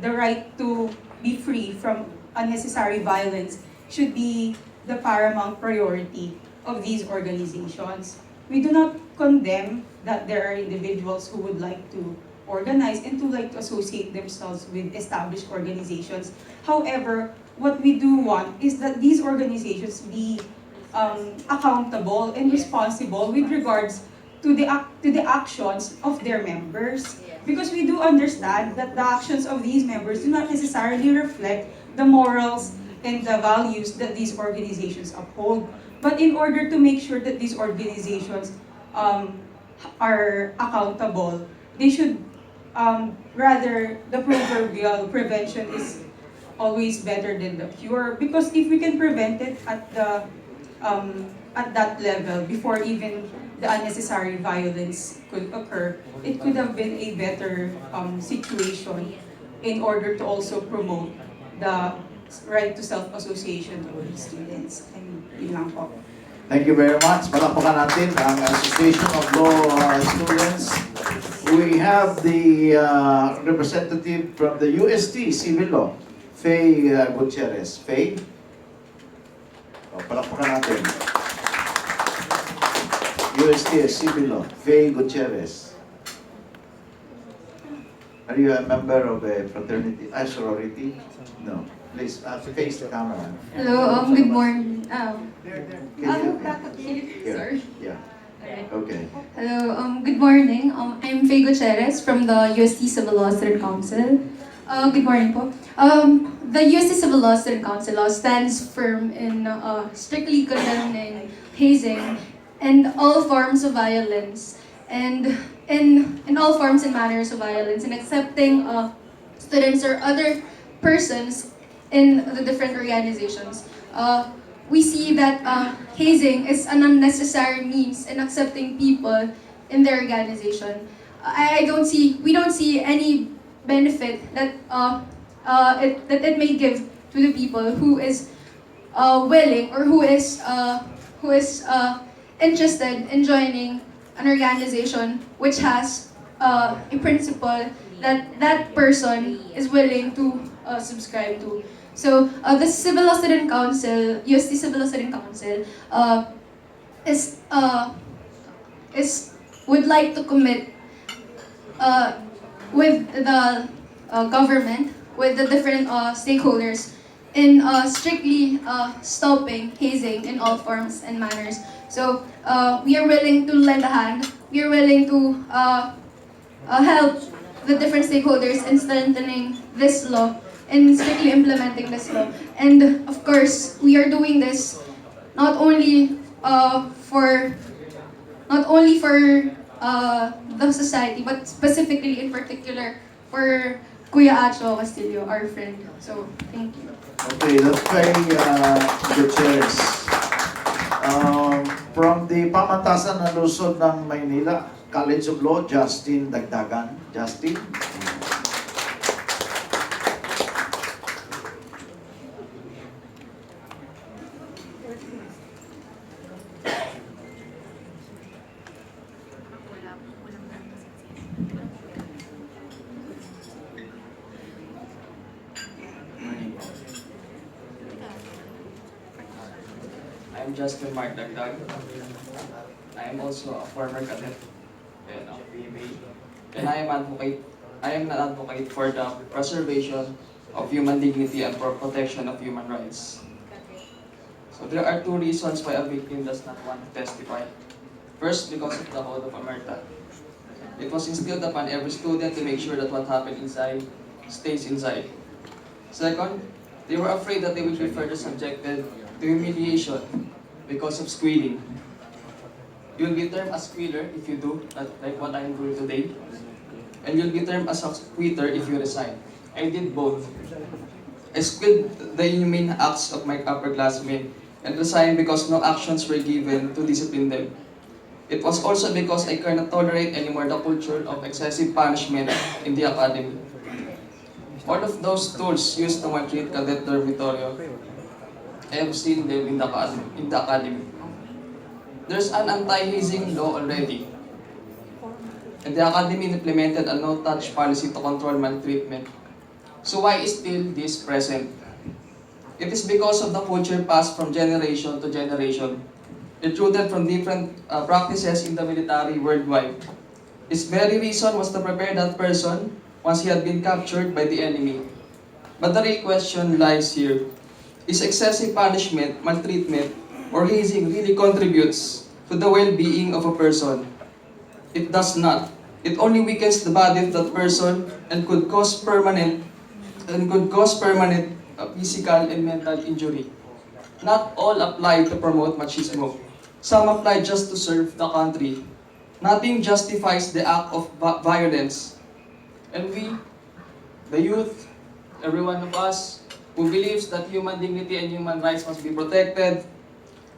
the right to be free from unnecessary violence should be the paramount priority of these organizations. We do not condemn that there are individuals who would like to organize and to like to associate themselves with established organizations. However, what we do want is that these organizations be accountable and responsible with regards to the actions of their members. Because we do understand that the actions of these members do not necessarily reflect the morals and the values that these organizations uphold. But in order to make sure that these organizations are accountable, they should rather, the proverbial prevention is always better than the cure, because if we can prevent it at that level before even the unnecessary violence could occur, it could have been a better situation in order to also promote the right to self-association for students. Yun lang po. Thank you very much. Palakpakan natin ang Association of Law Students. We have the representative from the UST Civil Law, Faye Gutierrez. Faye? Palakpakan natin. UST Civil Law, Faye Gutierrez. Are you a member of a fraternity, sorority? No. Please face the camera. Hello, good morning. Sorry. Yeah. Okay. Hello, good morning. I'm Faye Gutierrez from the UST Civil Law Student Council. Good morning po. The UST Civil Law Student Council stands firm in strictly condemning hazing and all forms of violence, and in all forms and manners of violence, and accepting students or other persons in the different organizations. We see that hazing is an unnecessary means in accepting people in their organization. We don't see any benefit that it may give to the people who is willing or who is interested in joining an organization which has a principle that that person is willing to subscribe to. So the Civil Law Student Council, UST Civil Law Student Council, would like to commit with the government, with the different stakeholders, in strictly stopping hazing in all forms and manners. So we are willing to lend a hand. We are willing to help the different stakeholders in strengthening this law and strictly implementing this law. And of course, we are doing this not only for the society, but specifically in particular for Kuya Acho Castillo, our friend. So thank you. Okay, that's Faye Gutierrez. From the Pamantasan ng Luzon ng Maynila, College of Law, Justin Dagdagan. Justin? I'm Justin Mark Dagdag. I am also a former cadet and a PMA. And I am an advocate for the preservation of human dignity and for protection of human rights. So there are two reasons why a victim does not want to testify. First, because of the Code of Omerta. It was instilled upon every student to make sure that what happened inside stays inside. Second, they were afraid that they would be further subjected to humiliation because of squealing. You'll be termed a squealer if you do, like what I'm doing today. And you'll be termed as a quitter if you resign. I did both. I squealed the inhumane acts of my upperclassmen and resigned because no actions were given to discipline them. It was also because I cannot tolerate anymore the culture of excessive punishment in the academy. All of those tools used to maltreat cadet dormitorio, I have seen them in the academy. there's an anti-hazing law already. And the Academy implemented a no-touch policy to control maltreatment. So why is still this present? It is because of the culture passed from generation to generation. It rooted from different practices in the military worldwide. Its very reason was to prepare that person once he had been captured by the enemy. But the real question lies here. Is excessive punishment, maltreatment, or hazing really contributes to the well-being of a person? It does not. It only weakens the body of that person and could cause permanent physical and mental injury. Not all apply to promote machismo. Some apply just to serve the country. Nothing justifies the act of violence. And we, the youth, every one of us who believes that human dignity and human rights must be protected,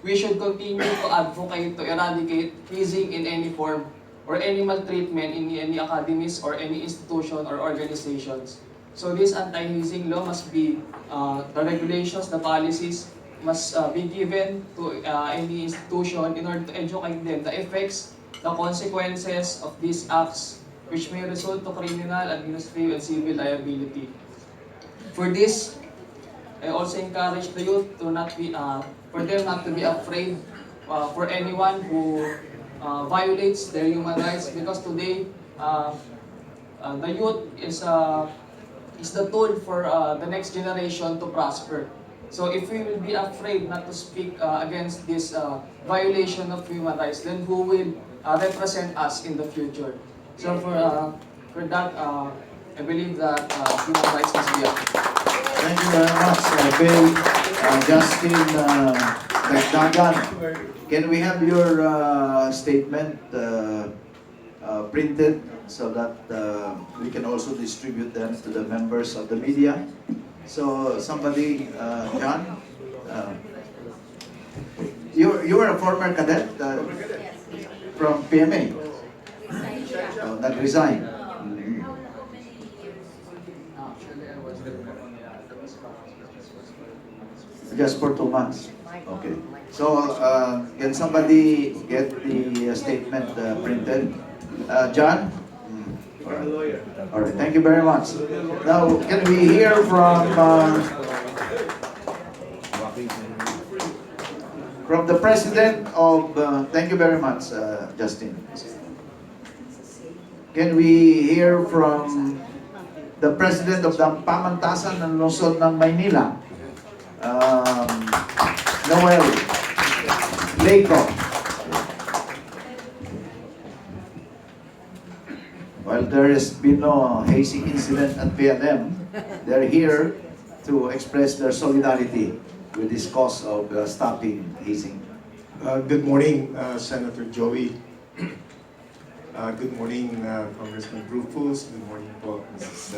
we should continue to advocate to eradicate hazing in any form or any maltreatment in any academies or any institution or organizations. So this anti-hazing law must be, the regulations, the policies must be given to any institution in order to educate them the effects, the consequences of these acts which may result to criminal, administrative, and civil liability. For this, I also encourage the youth to not be, for them not to be afraid for anyone who violates their human rights, because today the youth is the tool for the next generation to prosper. So if we will be afraid not to speak against this violation of human rights, then who will represent us in the future? So for that, I believe that human rights must be up. Thank you very much, Bill, Justin, Dagdagan. Can we have your statement printed so that we can also distribute them to the members of the media? So somebody, John, you were a former cadet from PMA. That resigned. Just for 2 months. Okay. So, can somebody get the statement printed? John? All right. Thank you very much. Now, can we hear from the president of? Thank you very much, Justin. Can we hear from the president of the Pamantasan ng Lungsod ng Maynila? Noel Leco. Well, there has been no hazing incident at PLM. They're here to express their solidarity with this cause of stopping hazing. Good morning, Senator Joey. Good morning, Congressman Rufus. Good morning po, Mrs.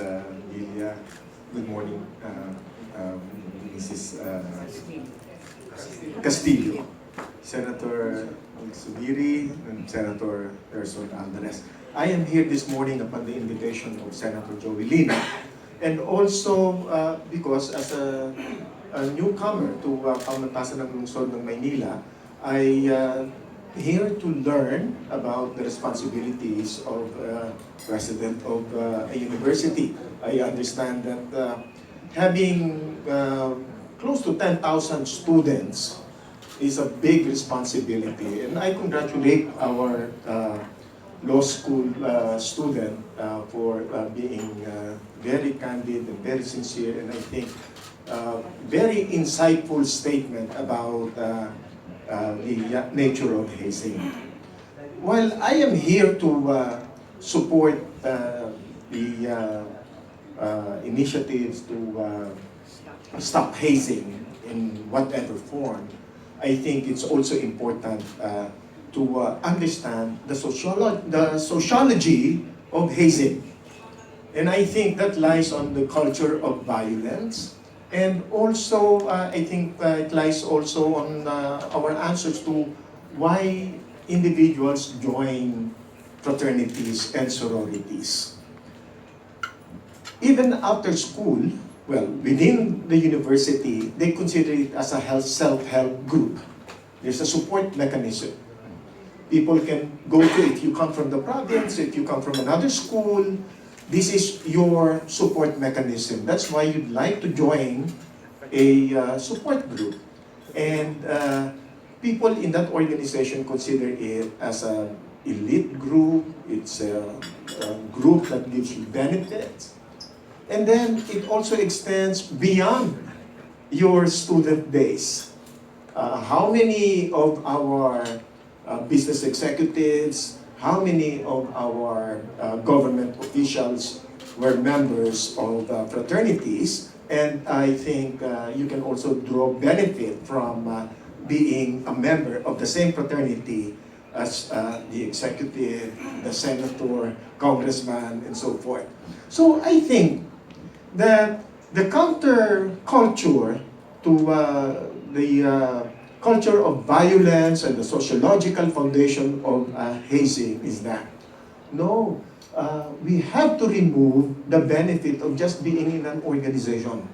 Lilia. Good morning, Mrs. Castillo, Senator Migz Zubiri, and Senator Heherson Alvarez. I am here this morning upon the invitation of Senator Joey Lina, and also because as a newcomer to Pamantasan ng Lungsod ng Maynila, I here to learn about the responsibilities of president of a university. I understand that having close to 10,000 students is a big responsibility, and I congratulate our law school student for being very candid and very sincere, and I think very insightful statement about the nature of hazing. While I am here to support the initiatives to stop hazing in whatever form, I think it's also important to understand the sociology of hazing. And I think that lies on the culture of violence. And also, I think it lies also on our answers to why individuals join fraternities and sororities. Even after school, well, within the university, they consider it as a self-help group. There's a support mechanism People can go to, if you come from the province, if you come from another school, this is your support mechanism. That's why you'd like to join a support group. And people in that organization consider it as an elite group. It's a group that gives you benefits. And then it also extends beyond your student base. How many of our business executives, how many of our government officials were members of fraternities, and I think you can also draw benefit from being a member of the same fraternity as the executive, the senator, congressman, and so forth. So I think that the counter-culture to the culture of violence and the sociological foundation of hazing is that, no, we have to remove the benefit of just being in an organization.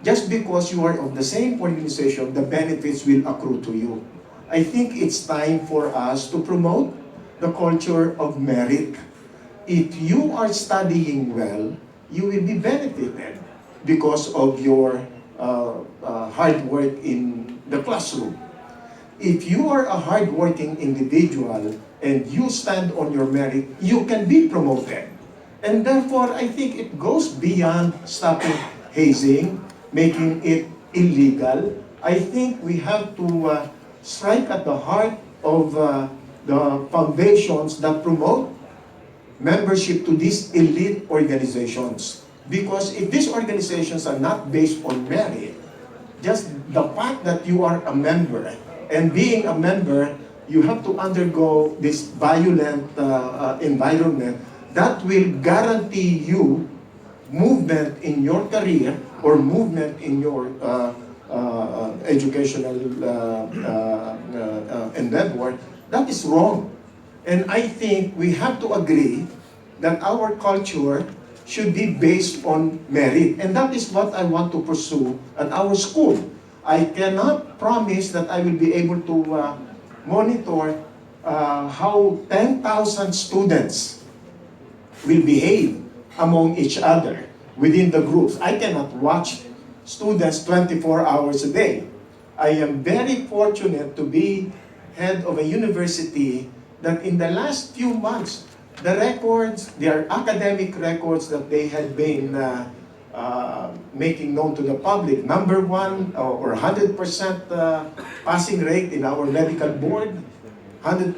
Just because you are of the same organization, the benefits will accrue to you. I think it's time for us to promote the culture of merit. If you are studying well, you will be benefited because of your hard work in the classroom. If you are a hard-working individual and you stand on your merit, you can be promoted. And therefore, I think it goes beyond stopping hazing, making it illegal. I think we have to strike at the heart of the foundations that promote membership to these elite organizations. Because if these organizations are not based on merit, just the fact that you are a member, and being a member, you have to undergo this violent environment that will guarantee you movement in your career or movement in your educational endeavor. That is wrong. And I think we have to agree that our culture should be based on merit. And that is what I want to pursue at our school. I cannot promise that I will be able to monitor how 10,000 students will behave among each other within the groups. I cannot watch students 24 hours a day. I am very fortunate to be head of a university that in the last few months, the records, their academic records that they had been making known to the public. Number one, or 100% passing rate in our medical board, 100%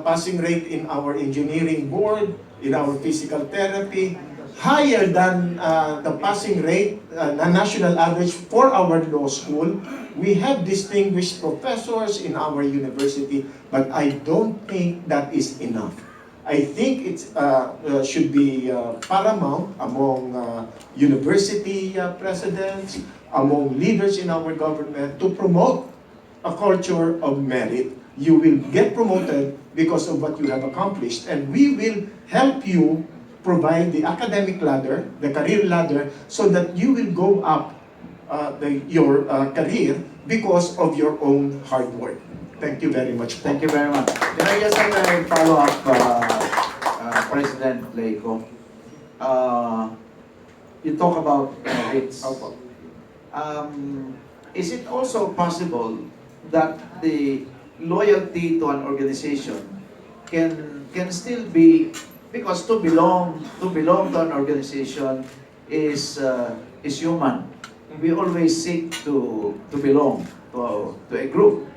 passing rate in our engineering board, in our physical therapy, higher than the passing rate, the national average for our law school. We have distinguished professors in our university, but I don't think that is enough. I think it should be paramount among university presidents, among leaders in our government to promote a culture of merit. You will get promoted because of what you have accomplished, and we will help you provide the academic ladder, the career ladder, so that you will go up your career because of your own hard work. Thank you very much. Thank you very much. Can I just have a follow-up, President Leico? You talk about rates. Is it also possible that the loyalty to an organization can still be, because to belong to an organization is human. We always seek to belong to a group.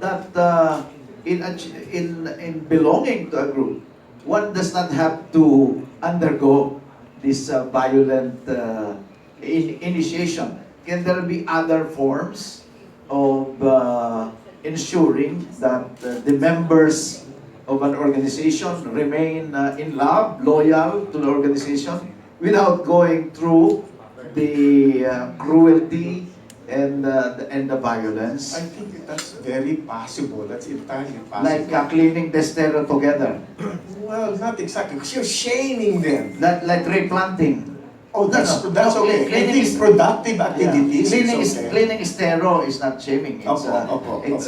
That in belonging to a group, one does not have to undergo this violent initiation. Can there be other forms of ensuring that the members of an organization remain in love, loyal to the organization, without going through the cruelty and the violence? I think that's very possible. That's entirely possible. Like cleaning the stereo together. Well, not exactly, because you're shaming them. Like replanting. Oh, that's okay. I think productive activities. Cleaning is is okay. cleaning is thorough, is not shaming. It's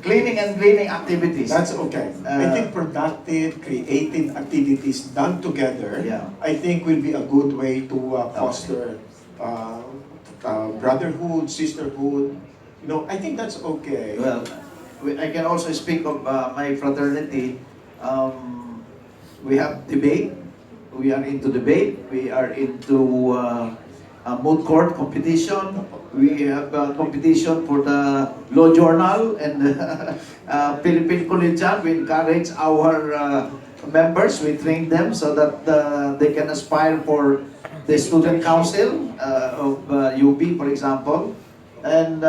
cleaning and cleaning activities. That's okay. I think productive, creative activities done together, I think will be a good way to foster brotherhood, sisterhood. You know, I think that's okay. Well, I can also speak of my fraternity. We have debate. We are into debate. We are into moot court competition. We have competition for the law journal and Philippine Collegian. We encourage our members. We train them so that they can aspire for the student council of UP, for example. And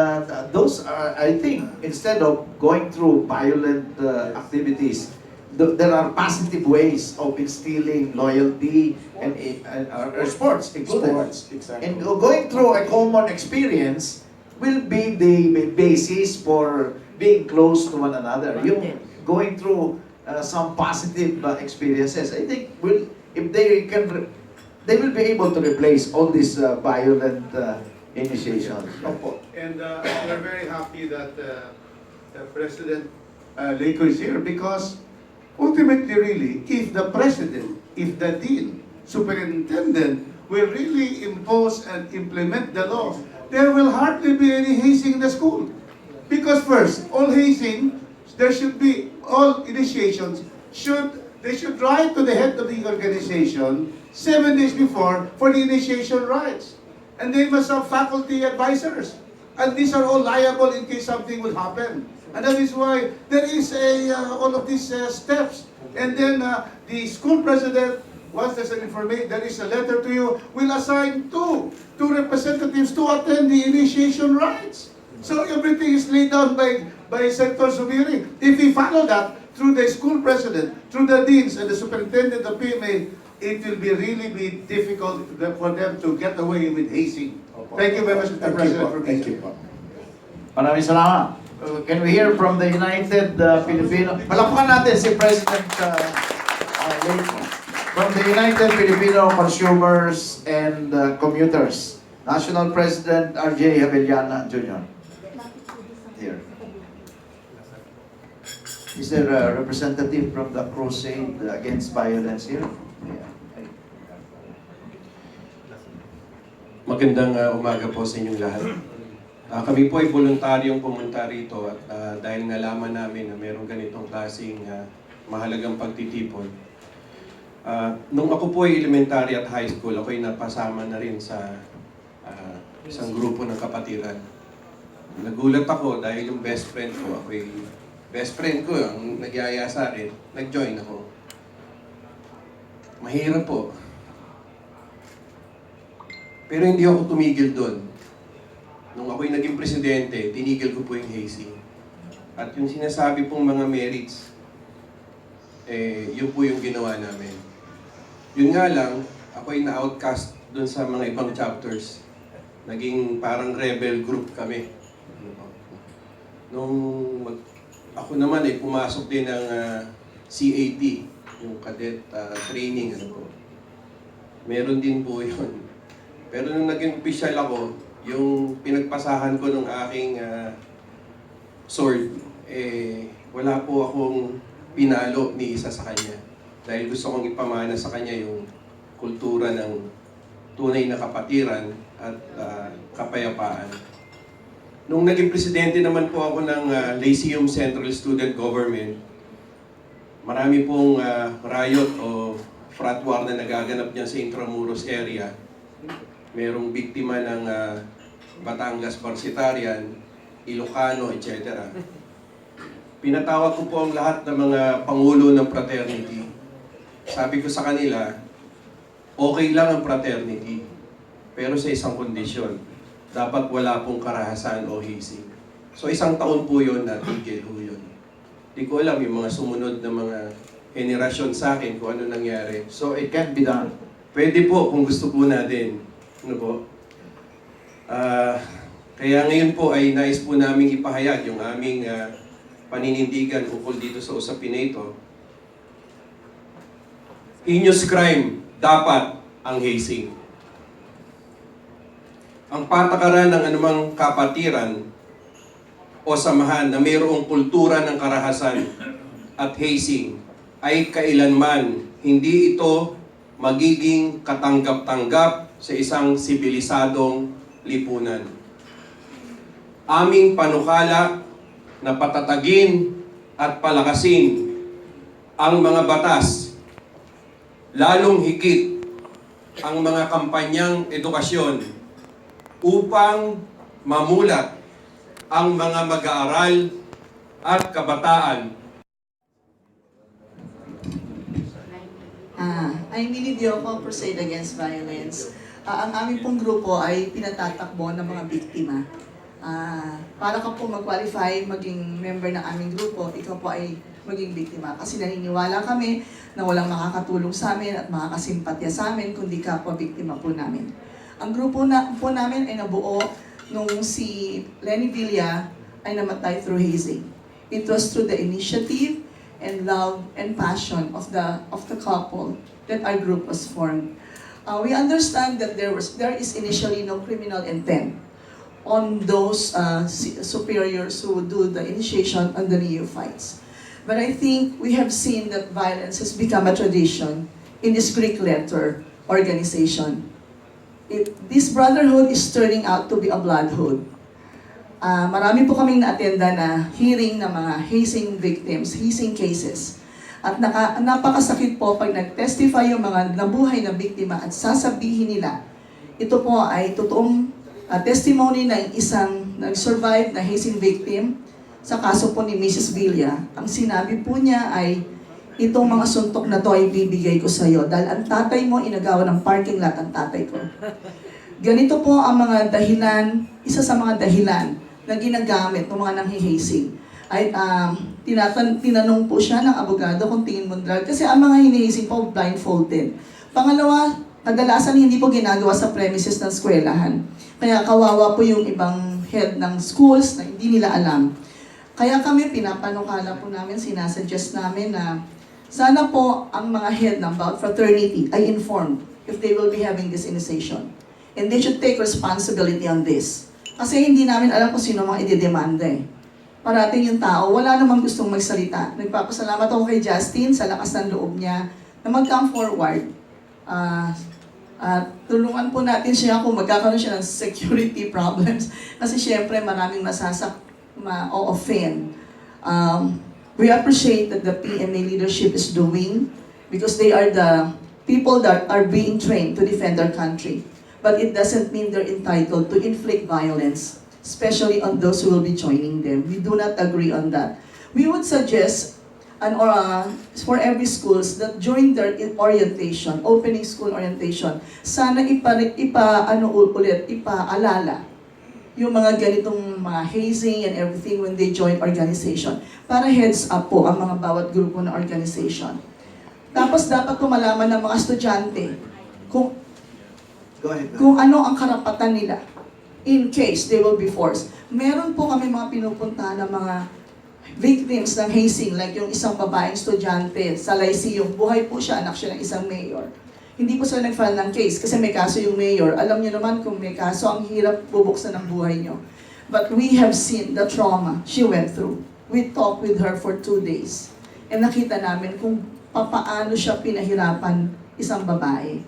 those are, I think, instead of going through violent activities, there are positive ways of instilling loyalty and sports included. Sports, exactly. And going through a common experience will be the basis for being close to one another. You going through some positive experiences, I think if they can, they will be able to replace all these violent initiations. And we're very happy that President Leco is here because ultimately, really, if the president, if the dean, superintendent will really impose and implement the law, there will hardly be any hazing in the school. Because first, all hazing, there should be, all initiations, they should write to the head of the organization 7 days before for the initiation rights. And they must have faculty advisors. And these are all liable in case something would happen. And that is why there is all of these steps. And then the school president, once there's an information, there is a letter to you, will assign two representatives to attend the initiation rights. So everything is laid down by Senator Zubiri. If we follow that through the school president, through the deans and the superintendent of PMA, it will really be difficult for them to get away with hazing. Thank you very much, Mr. President, for being here. Maraming salamat. Can we hear from the United Filipino? Palakpakan natin si President Leco. From the United Filipino Consumers and Commuters, National President R.J. Javellana Jr. Here. Is there a representative from the Crusade Against Violence here? Magandang umaga po sa inyong lahat. Kami po ay voluntaryong pumunta rito at dahil nalaman namin na mayroong ganitong klaseng mahalagang pagtitipon. Nung ako po ay elementary at high school, ako ay napasama na rin sa isang grupo ng kapatiran. Nagulat ako dahil yung best friend ko, ang nagyaya sa akin, nag-join ako. Mahirap po. Pero hindi ako tumigil doon. Nung ako'y naging presidente, tinigil ko po yung hazing. At yung sinasabi pong mga merits, yun po yung ginawa namin. Yun nga lang, ako'y na-outcast doon sa mga ibang chapters. Naging parang rebel group kami. Ako naman ay pumasok din ng CAT, yung cadet training. Meron din po yun. Pero nung naging official ako, yung pinagpasahan ko ng aking sword, wala po akong pinalo ni isa sa kanya. Dahil gusto kong ipamana sa kanya yung kultura ng tunay na kapatiran at kapayapaan. Nung naging presidente naman po ako ng Lyceum Central Student Government, marami pong riot o frat war na nagaganap dyan sa Intramuros area. Merong biktima ng Batangas Barsitarian, Ilocano, etc. Pinatawag ko po ang lahat ng mga pangulo ng fraternity. Sabi ko sa kanila, okay lang ang fraternity, pero sa isang kondisyon, dapat wala pong karahasan o hazing. So 1 taon po yun na tigil po yun. Di ko alam yung mga sumunod na mga henerasyon sa akin kung ano nangyari. So it can be done. Pwede po kung gusto po natin. Ano po? Kaya ngayon po ay nais po namin ipahayag yung aming paninindigan ukol dito sa usapin na ito. heinous crime dapat ang hazing. Ang patakaran ng anumang kapatiran o samahan na mayroong kultura ng karahasan at hazing ay kailanman hindi ito magiging katanggap-tanggap sa isang sibilisadong lipunan. Aming panukala na patatagin at palakasin ang mga batas, lalong higit ang mga kampanyang edukasyon upang mamulat ang mga mag-aaral at kabataan. I'm Lina po, Crusade Against Violence. Ang aming pong grupo ay pinatatakbo ng mga biktima. Para ka po mag-qualify, maging member ng aming grupo, ikaw po ay maging biktima. Kasi naniniwala kami na walang makakatulong sa amin at makakasimpatya sa amin kundi kapwa biktima po namin. Ang grupo po namin ay nabuo nung si Lenny Villa ay namatay through hazing. It was through the initiative and love and passion of the couple that our group was formed. We understand that there is initially no criminal intent on those superiors who do the initiation on the neophytes. But I think we have seen that violence has become a tradition in this Greek letter organization. This brotherhood is turning out to be a bloodhood. Marami po kaming na-attenda na hearing ng mga hazing victims, hazing cases. At napakasakit po pag nag-testify yung mga nabuhay na biktima at sasabihin nila, ito po ay totoong testimony ng isang nag-survive na hazing victim sa kaso po ni Mrs. Villa. Ang sinabi po niya ay, itong mga suntok na to ay bibigay ko sa iyo dahil ang tatay mo inagawa ng parking lot ang tatay ko. Ganito po ang mga dahilan, isa sa mga dahilan na ginagamit ng mga nanghihazing. Ay tinanong po siya ng abogado kung tingin mo drug kasi ang mga hinihazing po blindfolded. Pangalawa, kadalasan hindi po ginagawa sa premises ng eskwelahan. Kaya kawawa po yung ibang head ng schools na hindi nila alam. Kaya kami pinapanukala po namin, sinasuggest namin na sana po ang mga head ng bawat fraternity ay informed if they will be having this initiation. And they should take responsibility on this. Kasi hindi namin alam kung sino mga ididemanda eh. Parating yung tao, wala namang gustong magsalita. Nagpapasalamat ako kay Justin sa lakas ng loob niya na mag-come forward. Tulungan po natin siya kung magkakaroon siya ng security problems. Kasi syempre maraming ma-offend. We appreciate that the PMA leadership is doing because they are the people that are being trained to defend our country. But it doesn't mean they're entitled to inflict violence, especially on those who will be joining them. We do not agree on that. We would suggest for every schools that during their orientation, opening school orientation, sana ipaalala yung mga ganitong mga hazing and everything when they join organization. Para heads up po ang mga bawat grupo na organization. Tapos dapat po malaman ng mga estudyante kung ano ang karapatan nila in case they will be forced. Meron po kami mga pinupuntahan ng mga victims ng hazing, like yung isang babaeng estudyante sa Lyceum, buhay po siya, anak siya ng isang mayor. Hindi po sila nag-file ng case kasi may kaso yung mayor. Alam niyo naman kung may kaso, ang hirap bubuksan ng buhay niyo. But we have seen the trauma she went through. We talked with her for 2 days. And nakita namin kung paano siya pinahirapan isang babae.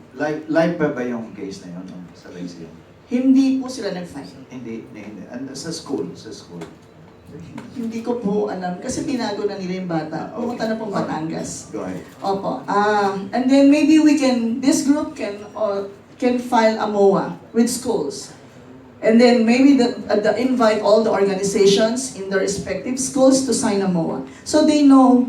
Live pa ba yung case na yun sa Lyceum? Hindi po sila nag-file. Hindi. Sa school. Hindi ko po alam kasi tinago na nila yung bata. Pumunta na pong Batangas. Go ahead. Opo. And then maybe this group can file a MOA with schools. And then maybe invite all the organizations in their respective schools to sign a MOA. So they know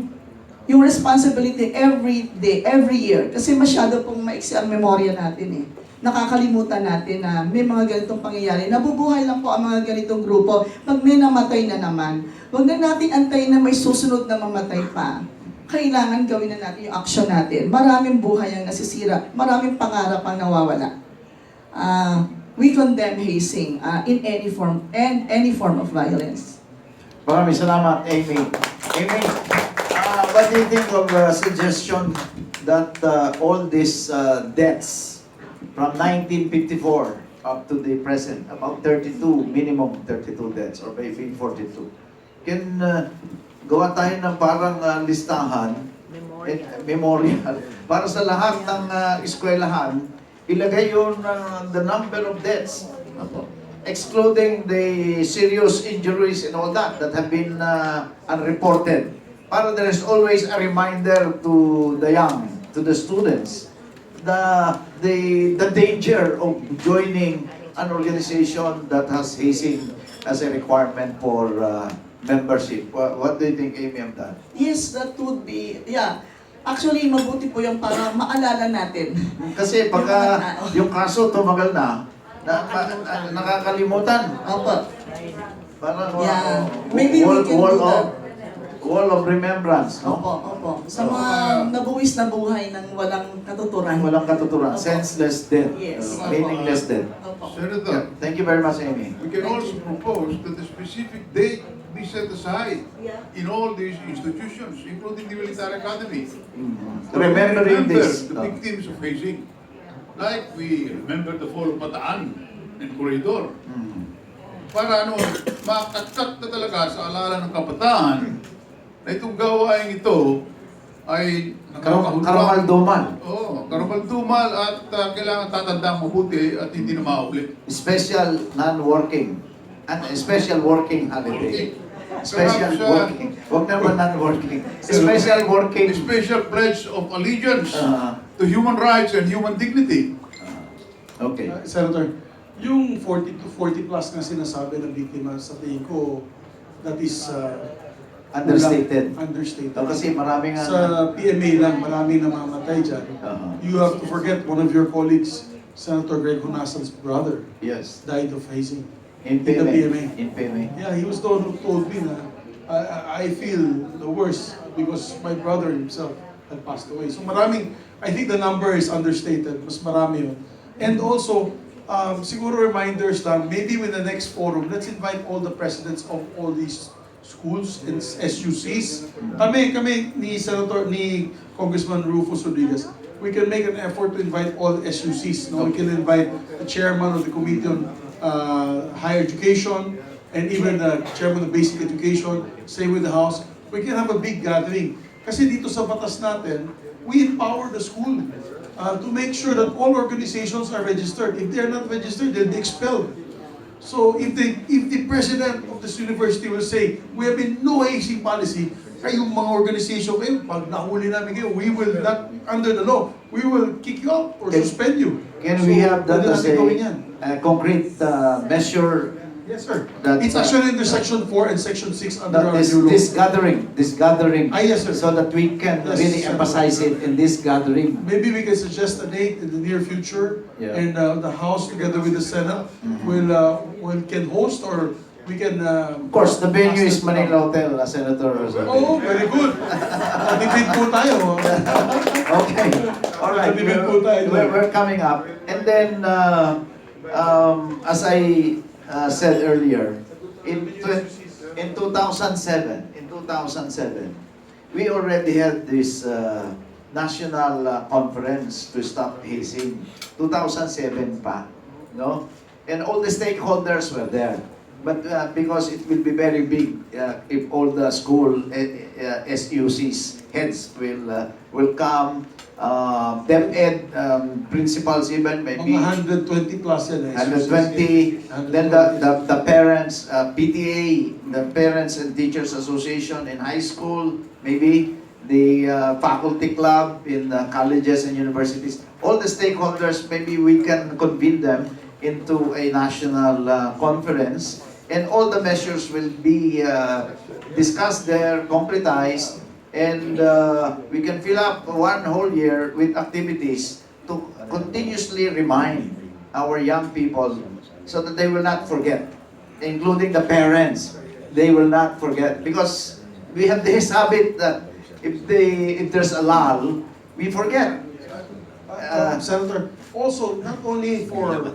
yung responsibility every day, every year. Kasi masyado pong maiksi ang memorya natin eh. Nakakalimutan natin na may mga ganitong pangyayari. Nabubuhay lang po ang mga ganitong grupo pag may namatay na naman. Huwag na natin antayin na may susunod na mamatay pa. Kailangan gawin na natin yung action natin. Maraming buhay ang nasisira. Maraming pangarap ang nawawala. We condemn hazing in any form and any form of violence. Maraming salamat, Amy. Amy, what do you think of suggestion that all these debts from 1954 up to the present, about 32, minimum 32 debts, or maybe 42. Can gawa tayo ng parang listahan, memorial, para sa lahat ng eskwelahan, ilagay yun the number of debts, excluding the serious injuries and all that have been unreported. Para there is always a reminder to the young, to the students, the danger of joining an organization that has hazing as a requirement for membership. What do you think, Amy, of that? Yes, that would be, yeah. Actually, mabuti po yung para maalala natin. Kasi pagka yung kaso tumagal na, nakakalimutan. Opo. Parang Yeah. Maybe we can do that. Wall of remembrance, no? Opo. Sa mga nabuwis na buhay ng walang katuturan. Walang katuturan. Opo. Senseless death. Yes. Meaningless death. Senator, Thank you very much, Amy. we can also propose that a specific date be set aside in all these institutions, including the military academy. Remembering this. The victims of hazing. Like we remember the fall of Bataan and Corridor. Para makatkat na talaga sa alaala ng kabataan na itong gawain ito ay Karamalduman. Oo, karamalduman at kailangan tatandang mabuti at hindi na maulit. Special non-working. And special working holiday. Special working. Huwag naman non-working. Special working. Special pledge of allegiance to human rights and human dignity. Okay. Senator, yung 40 to 40 plus na sinasabi ng biktima, sa tingin ko, that is Understated. Understated. Kasi maraming sa PMA lang, maraming namamatay dyan. You have to forget one of your colleagues, Senator Greg Honasan's brother, yes, died of hazing. In the PMA. PMA. In PMA. Yeah, he was the one who told me na I feel the worst because my brother himself had passed away. So maraming, I think the number is understated. Mas marami yun. And also, siguro reminders lang, maybe with the next forum, let's invite all the presidents of all these schools and SUCs. Kami ni Congressman Rufus Rodriguez, we can make an effort to invite all SUCs. No? We can invite the chairman of the Committee on Higher Education and even the chairman of Basic Education, same with the House. We can have a big gathering. Kasi dito sa batas natin, we empower the school to make sure that all organizations are registered. If they are not registered, they'll be expelled. So if the president of this university will say, we have been no hazing policy, kayong mga organization kayo, pag nahuli namin kayo, we will not, under the law, we will kick you out or suspend you. Can we have that as a concrete measure? Yes, sir. That, It's actually under Section 4 and Section 6 under our new law. This gathering, yes, sir. so that we can really emphasize it in this gathering. Maybe we can suggest a date in the near future, and the House together with the Senate can host, or we can. Of course, the venue is Manila Hotel, Senator. Oh, very good. Tipid po tayo. Okay. All right. We're coming up, and then as I said earlier, in 2007, we already had this national conference to stop hazing. 2007 pa, no? And all the stakeholders were there. But because it will be very big if all the school SUCs heads will come, DepEd principals even maybe. Mga 120 plus yan. 120. Then the parents, PTA, the Parents and Teachers Association in high school, maybe the faculty club in colleges and universities. All the stakeholders, maybe we can convene them into a national conference, and all the measures will be discussed there, concretized, and we can fill up one whole year with activities to continuously remind our young people so that they will not forget, including the parents. They will not forget, because we have this habit that if there's a lull, we forget. Senator, also not only for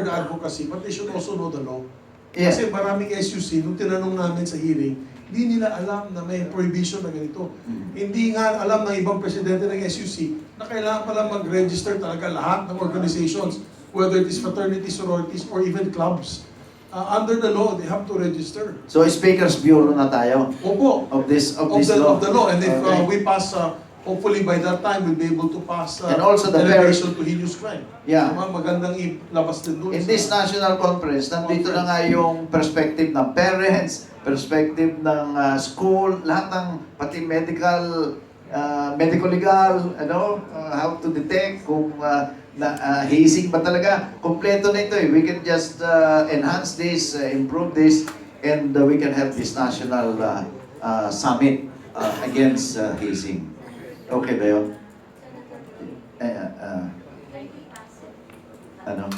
the advocacy, but they should also know the law. Yeah. Kasi maraming SUC, nung tinanong namin sa hearing, Hindi nila alam na may prohibition na ganito. Hindi nga alam ng ibang presidente ng SUC na kailangan pala mag-register talaga lahat ng organizations, whether it is fraternities, sororities, or even clubs. Under the law, they have to register. So, Speaker's Bureau na tayo Opo. of this law. Of the law. And if Okay. we pass, hopefully by that time, we'll be able to pass And also the elevation to heinous crime. Yeah. Magandang ilabas din doon. In this national conference, nandito na nga yung perspective ng parents, perspective ng school, lahat ng pati medical, medico-legal, how to detect kung hazing ba talaga. Kompleto na ito eh. We can just enhance this, improve this, and we can have this national summit against hazing. Okay ba yun? Ano?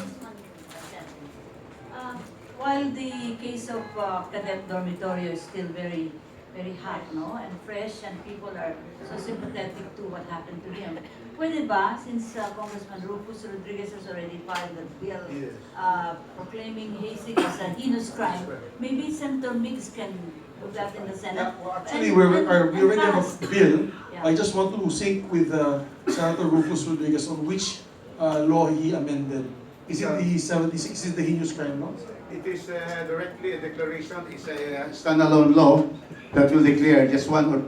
While the case of cadet dormitory is still very hot, no, and fresh, and people are so sympathetic to what happened to him. Pwede ba, since Congressman Rufus Rodriguez has already filed a bill proclaiming hazing as a heinous crime, maybe Senator Migz can do that in the Senate? Actually, we already have a bill. I just want to sync with Senator Rufus Rodriguez on which law he amended. Is it the 76? Is it the heinous crime law? It is directly a declaration. It's a standalone law that will declare just one or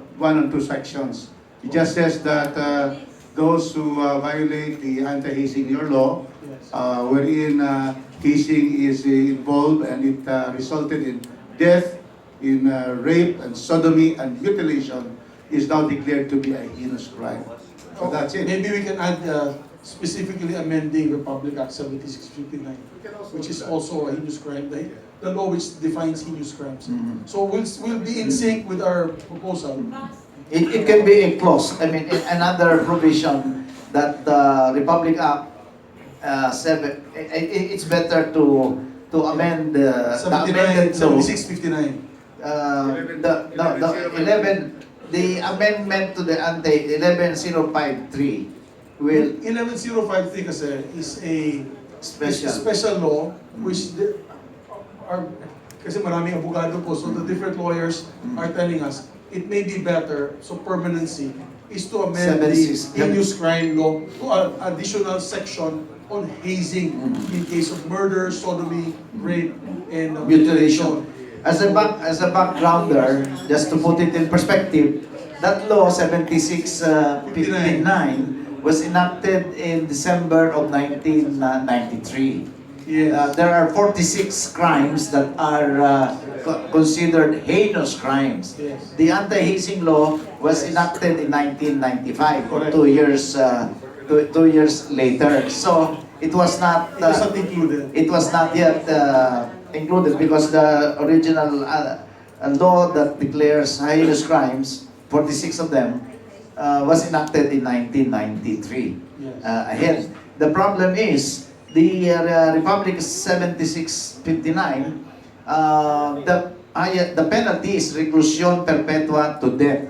two sections. It just says that those who violate the anti-hazing law, wherein hazing is involved and it resulted in death, in rape and sodomy and mutilation, is now declared to be a heinous crime. So that's it. Maybe we can add specifically amending Republic Act 7659, which is also a heinous crime. The law which defines heinous crimes. So we'll be in sync with our proposal. It can be a clause, another provision that the Republic Act 7, it's better to amend the amended law. 7659. The amendment to the anti-11053 will 11053 kasi is a special law which kasi maraming abogado po, so the different lawyers are telling us it may be better, so permanency is to amend the heinous crime law to an additional section on hazing in case of murder, sodomy, rape, and mutilation. As a backgrounder, just to put it in perspective, that law 7659 was enacted in December of 1993. There are 46 crimes that are considered heinous crimes. The anti-hazing law was enacted in 1995, or 2 years later. So it was not included. It was not yet included because the original law that declares heinous crimes, 46 of them, was enacted in 1993. Ahead. The problem is the Republic 7659. The penalty is reclusion perpetua to death,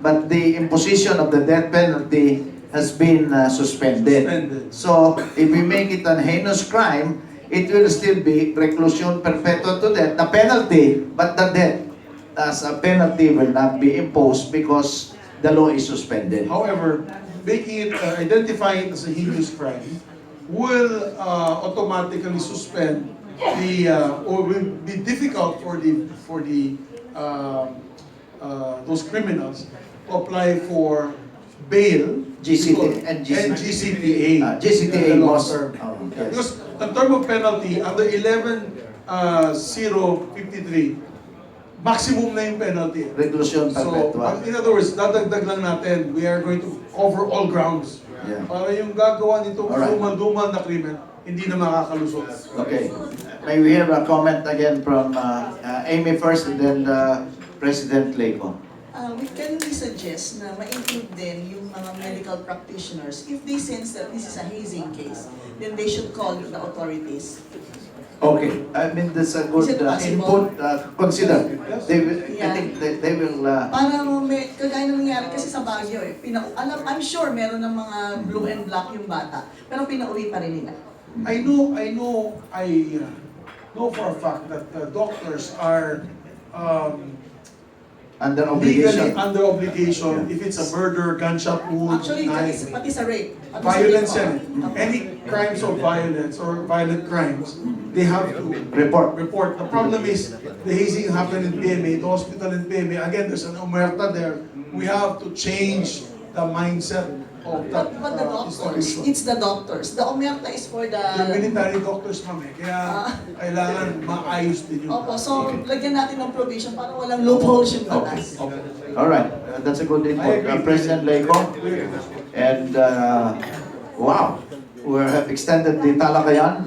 but the imposition of the death penalty has been suspended. So if we make it an heinous crime, it will still be reclusion perpetua to death, the penalty, but the death as a penalty will not be imposed because the law is suspended. However, making it, identifying it as a heinous crime will automatically suspend the, or will be difficult for those criminals to apply for bail GCTA. GCTA was because the term of penalty under 11053, maximum na yung penalty. Reclusion perpetua. So, in other words, dadagdag lang natin, we are going to cover all grounds. Para yung gagawa nitong duman-duman na krimen, hindi na makakalusot. Okay. May we have a comment again from Amy first and then President Leco. We can suggest na ma-include din yung mga medical practitioners. If they sense that this is a hazing case, then they should call the authorities. Okay, I mean that's a good input. Consider. I think they will. Para may kagaya na nangyari kasi sa Baguio I'm sure meron ng mga blue and black yung bata, pero pinauwi pa rin nila. I know for a fact that doctors are Under legally obligation. under obligation. If it's a murder, gunshot wound, Actually, knife, pati sa rape. Pati sa violence rape yan. Any crimes of violence or violent crimes, they have to Report. The problem is, the hazing happened in PMA, the hospital in PMA. Again, there's an omerta there. We have to change the mindset of that But the doctors, institution. it's the doctors. The omerta is for the... The military doctors, ma'am, kaya kailangan maayos din yun. Opo, so lagyan natin ng provision para walang loopholes yung batas. All right, that's a good input. President Leco. And wow, we have extended the Talakayan.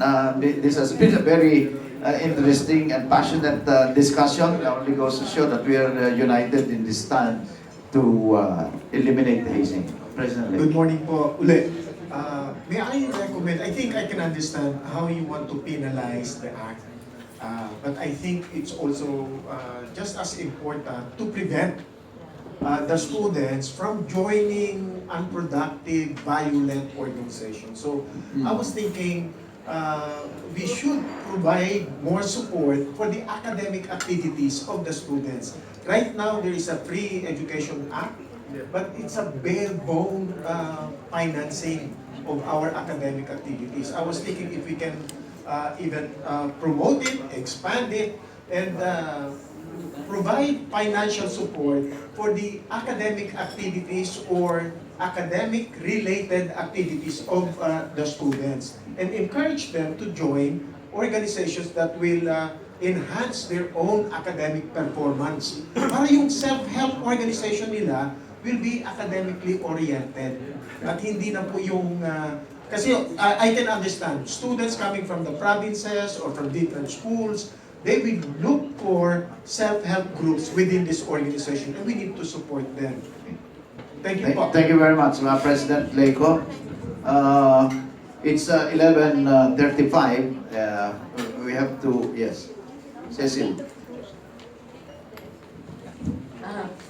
This has been a very interesting and passionate discussion. It only goes to show that we are united in this stand to eliminate the hazing. President Leco. Good morning po ulit. May I recommend, I think I can understand how you want to penalize the act. But I think it's also just as important to prevent the students from joining unproductive, violent organizations. So I was thinking we should provide more support for the academic activities of the students. Right now, there is a Free Education Act, but it's a bare-bone financing of our academic activities. I was thinking if we can even promote it, expand it, and provide financial support for the academic activities or academic-related activities of the students, and encourage them to join organizations that will enhance their own academic performance. Para yung self-help organization nila will be academically oriented. At hindi na po yung... kasi I can understand, students coming from the provinces or from different schools, they will look for self-help groups within this organization, and we need to support them. Thank you po. Thank you very much, President Leco. It's 11:35. We have to, yes. Cecil.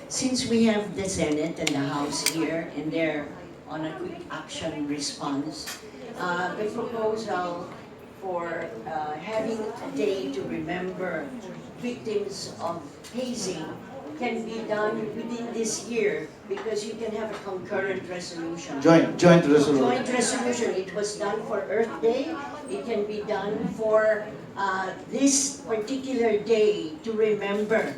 Since we have the Senate and the House here, and they're on a quick action response, the proposal for having a day to remember victims of hazing can be done within this year, because you can have a concurrent resolution. Joint resolution. Joint resolution. It was done for Earth Day. It can be done for this particular day to remember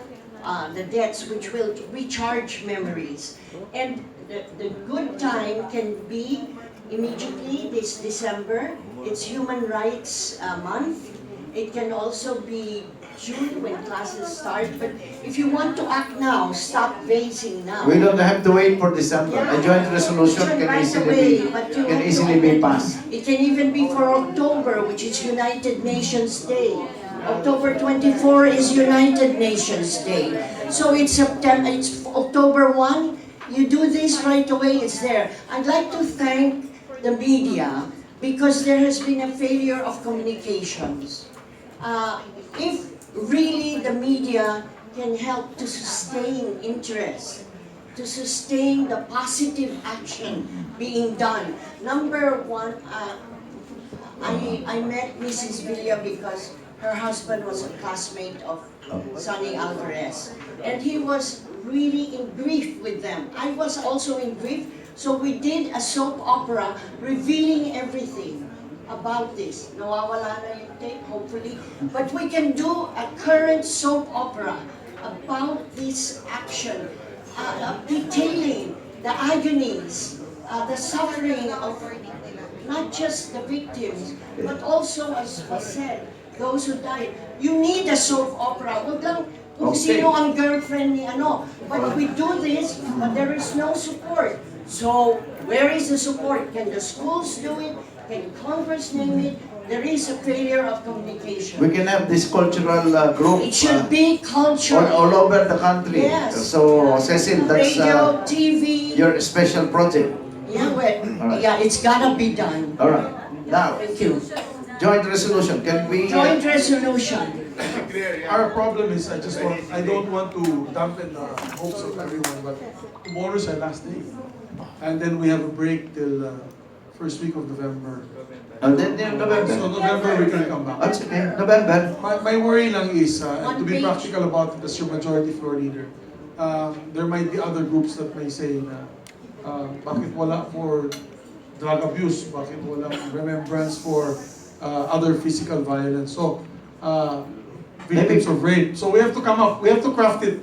the deaths, which will recharge memories. And the good time can be immediately this December. It's Human Rights Month. It can also be June when classes start. But if you want to act now, stop hazing now. We don't have to wait for December. A joint resolution can easily be passed. It can even be for October, which is United Nations Day. October 24 is United Nations Day. So it's September, it's October 1. You do this right away, it's there. I'd like to thank the media, because there has been a failure of communications. If really the media can help to sustain interest, to sustain the positive action being done. Number one, I met Mrs. Villa because her husband was a classmate of Sonny Alvarez. And he was really in grief with them. I was also in grief, so we did a soap opera revealing everything about this. Nawawala na yung tape, hopefully. But we can do a current soap opera about this action, detailing the agonies, the suffering of not just the victims, but also, as was said, those who died. You need a soap opera. Huwag lang kung sino ang girlfriend ni ano. But we do this, but there is no support. So, where is the support? Can the schools do it? Can Congress name it? There is a failure of communication. We can have this cultural group. It should be cultural. All over the country. Yes. So, Cecil, that's radio, TV. your special project. Yeah, well, yeah, it's gotta be done. All right. Now, Thank you. joint resolution. Can we? Joint resolution. Our problem is, I don't want to dampen the hopes of everyone, but tomorrow is our last day. And then we have a break till first week of November. And then November. So November we can come back. That's okay. November. My worry lang is, and to be practical about it as your majority floor leader, there might be other groups that may say na bakit wala for drug abuse, bakit walang remembrance for other physical violence. So, victims of rape. So we have to come up, we have to craft it.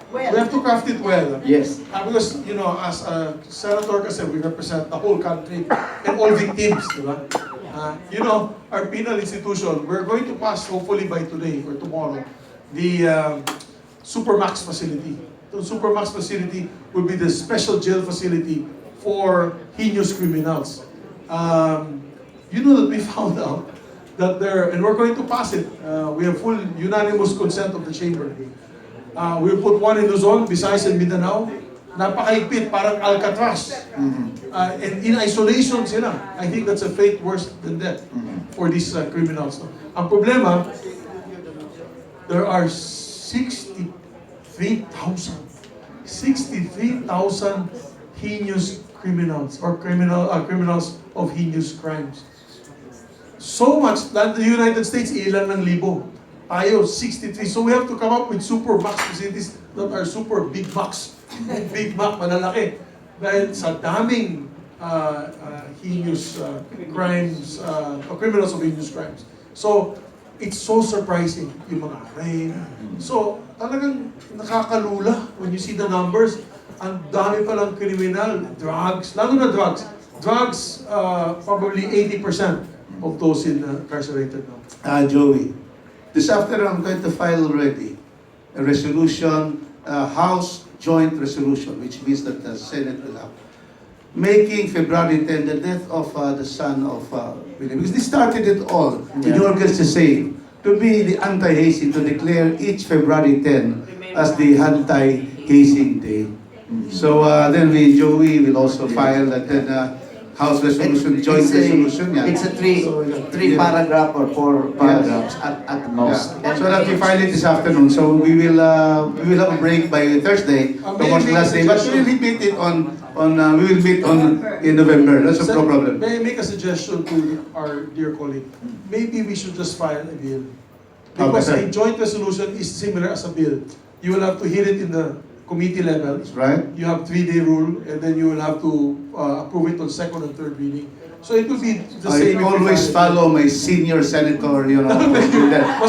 We have to craft it well. Yes. Because, you know, as a senator kasi, we represent the whole country and all victims, di ba? You know, our penal institution, we're going to pass, hopefully by today or tomorrow, the Supermax facility. The Supermax facility will be the special jail facility for heinous criminals. You know that we found out that there, and we're going to pass it. We have full unanimous consent of the chamber. We put one in Luzon, Visayas, and Mindanao. Napakaigpit, parang Alcatraz. And in isolation sila. I think that's a fate worse than death for these criminals. Ang problema, there are 63,000 heinous criminals or criminals of heinous crimes. So much that the United States, ilan ng libo. Tayo, 63. So we have to come up with super max facilities that are super big max. Big max, malalaki. Dahil sa daming heinous crimes, or criminals of heinous crimes. So, it's so surprising, yung mga rape. So, talagang nakakalula when you see the numbers. Ang dami palang kriminal, drugs, lalo na drugs. Drugs, probably 80% of those incarcerated now. Joey, this afternoon I'm going to file already a resolution, House joint resolution, which means that the Senate will have, making February 10 the death of the son of William. Because this started it all. The New Yorkers to say, to be the anti-hazing, to declare each February 10 as the anti-hazing day. So then Joey will also file that then House resolution, joint resolution. Yeah. It's a three paragraph or 4 paragraphs at most. Yeah. So that we file it this afternoon. So we will have a break by Thursday, towards the last day. But we will meet it we will meet in November. That's no problem. May I make a suggestion to our dear colleague? Maybe we should just file a bill. Because a joint resolution is similar as a bill. You will have to hear it in the committee level. Right. You have 3-day rule, and then you will have to approve it on second and third reading. So it will be the same. I always follow my senior senator, you know.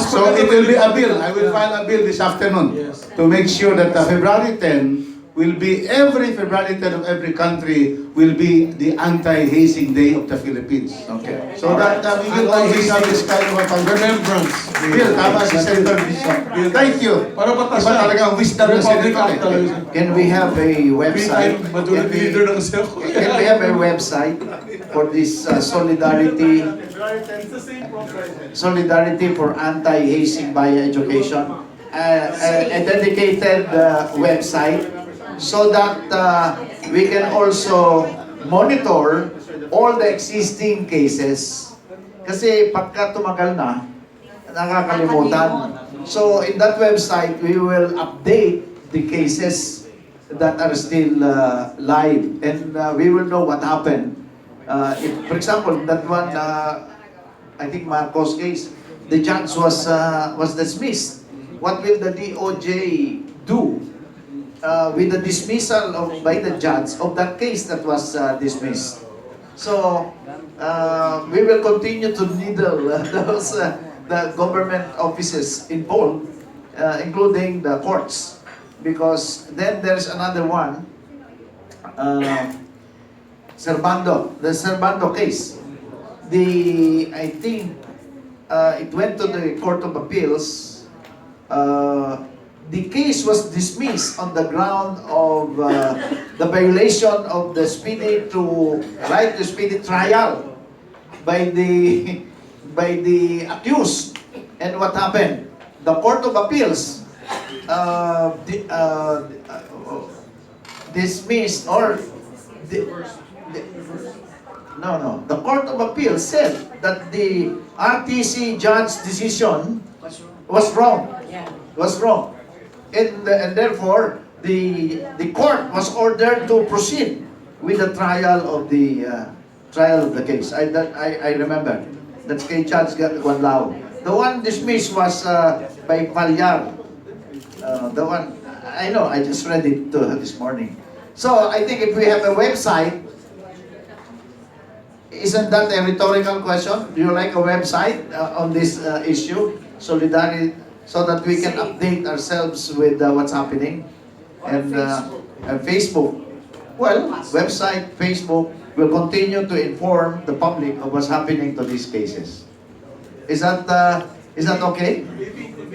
So it will be a bill. I will file a bill this afternoon to make sure that February 10 will be every February 10 of every country will be the anti-hazing day of the Philippines. Okay. So that we will always have this kind of a remembrance. Bill, tama si Senator Bishop. Thank you. Para batas Iba talaga ang wisdom ng Senator. Can we have a website? Can we have a website for this solidarity for anti-hazing via education? A dedicated website so that we can also monitor all the existing cases. Kasi pagka tumagal na, nakakalimutan. So in that website, we will update the cases that are still live, and we will know what happened. If, for example, that one, I think Marcos case, the judge was dismissed. What will the DOJ do with the dismissal by the judge of that case that was dismissed? So we will continue to needle those the government offices involved, including the courts, because then there's another one, the Servando case. I think it went to the Court of Appeals. The case was dismissed on the ground of the violation of the right to speedy trial by the accused. And what happened? The Court of Appeals dismissed or the Court of Appeals said that the RTC judge's decision was wrong. And therefore, the court was ordered to proceed with the trial of the case. I remember. That's kay Judge Guanlao. The one dismissed was by Palyar. The one, I know, I just read it this morning. So I think if we have a website, isn't that a rhetorical question? Do you like a website on this issue? Solidarity, so that we can update ourselves with what's happening. And Facebook. Well, website, Facebook will continue to inform the public of what's happening to these cases. Is that okay? Maybe it could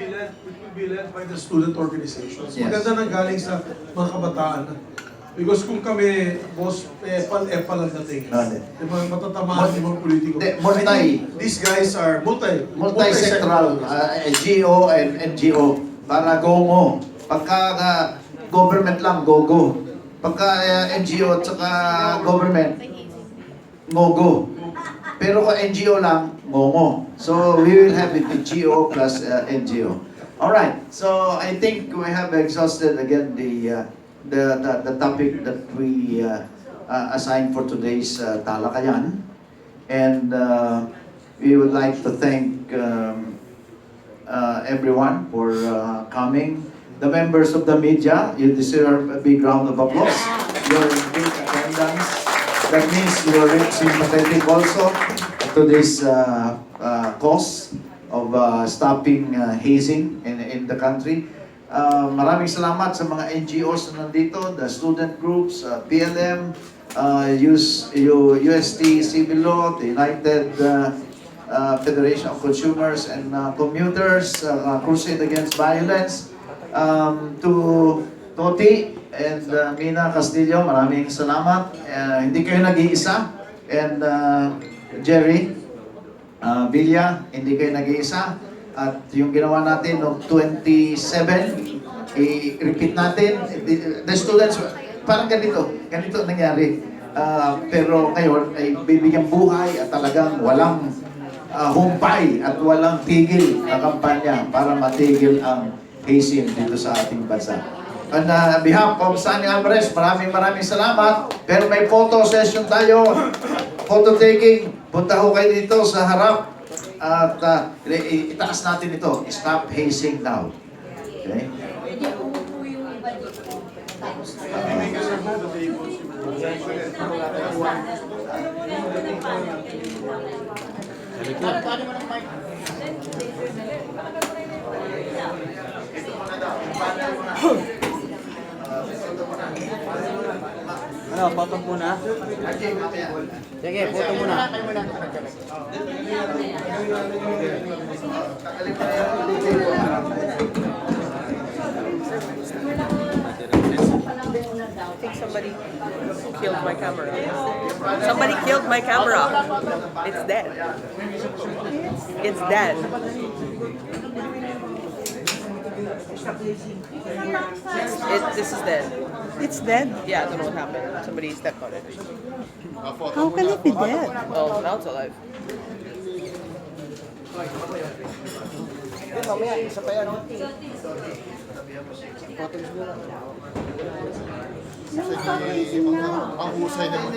be led by the student organizations. Yes. Maganda nang galing sa mga kabataan. Because kung kami, boss, epal ang dating. Yung mga matatamaan ng mga politiko. These guys are Multi-sectoral, GO and NGO. Para go-mo. Pagka government lang, go-go. Pagka NGO at saka government, go-go. Pero kung NGO lang, go-mo. So we will have it GO plus NGO. Alright, so I think we have exhausted again the topic that we assigned for today's Talakayan. And we would like to thank everyone for coming. The members of the media, you deserve a big round of applause. You're in big attendance. That means you're sympathetic also to this cause of stopping hazing in the country. Maraming salamat sa mga NGOs na nandito, the student groups, PLM, UST Civil Law, the United Federation of Consumers and Commuters, Crusade Against Violence, to Toti and Mina Castillo, maraming salamat. Hindi kayo nag-iisa. And Jerry Villa, hindi kayo nag-iisa. At yung ginawa natin noong 27, i-repeat natin. The students, parang ganito nangyari. Pero ngayon ay bibigyan buhay at talagang walang humpay at walang tigil na kampanya para matigil ang hazing dito sa ating bansa. On behalf of Sunny Alvarez, maraming salamat. Pero may photo session tayo, photo taking. Punta ho kayo dito sa harap at itaas natin ito. Stop hazing now. Okay? Ano, photo muna? Sige, photo muna. I think somebody killed my camera. Somebody killed my camera. It's dead. It's dead. This is dead. It's dead? Yeah, I don't know what happened. Somebody stepped on it. How can it be dead? Oh, now it's alive. Mamaya, isa pa yan. Ang husay naman.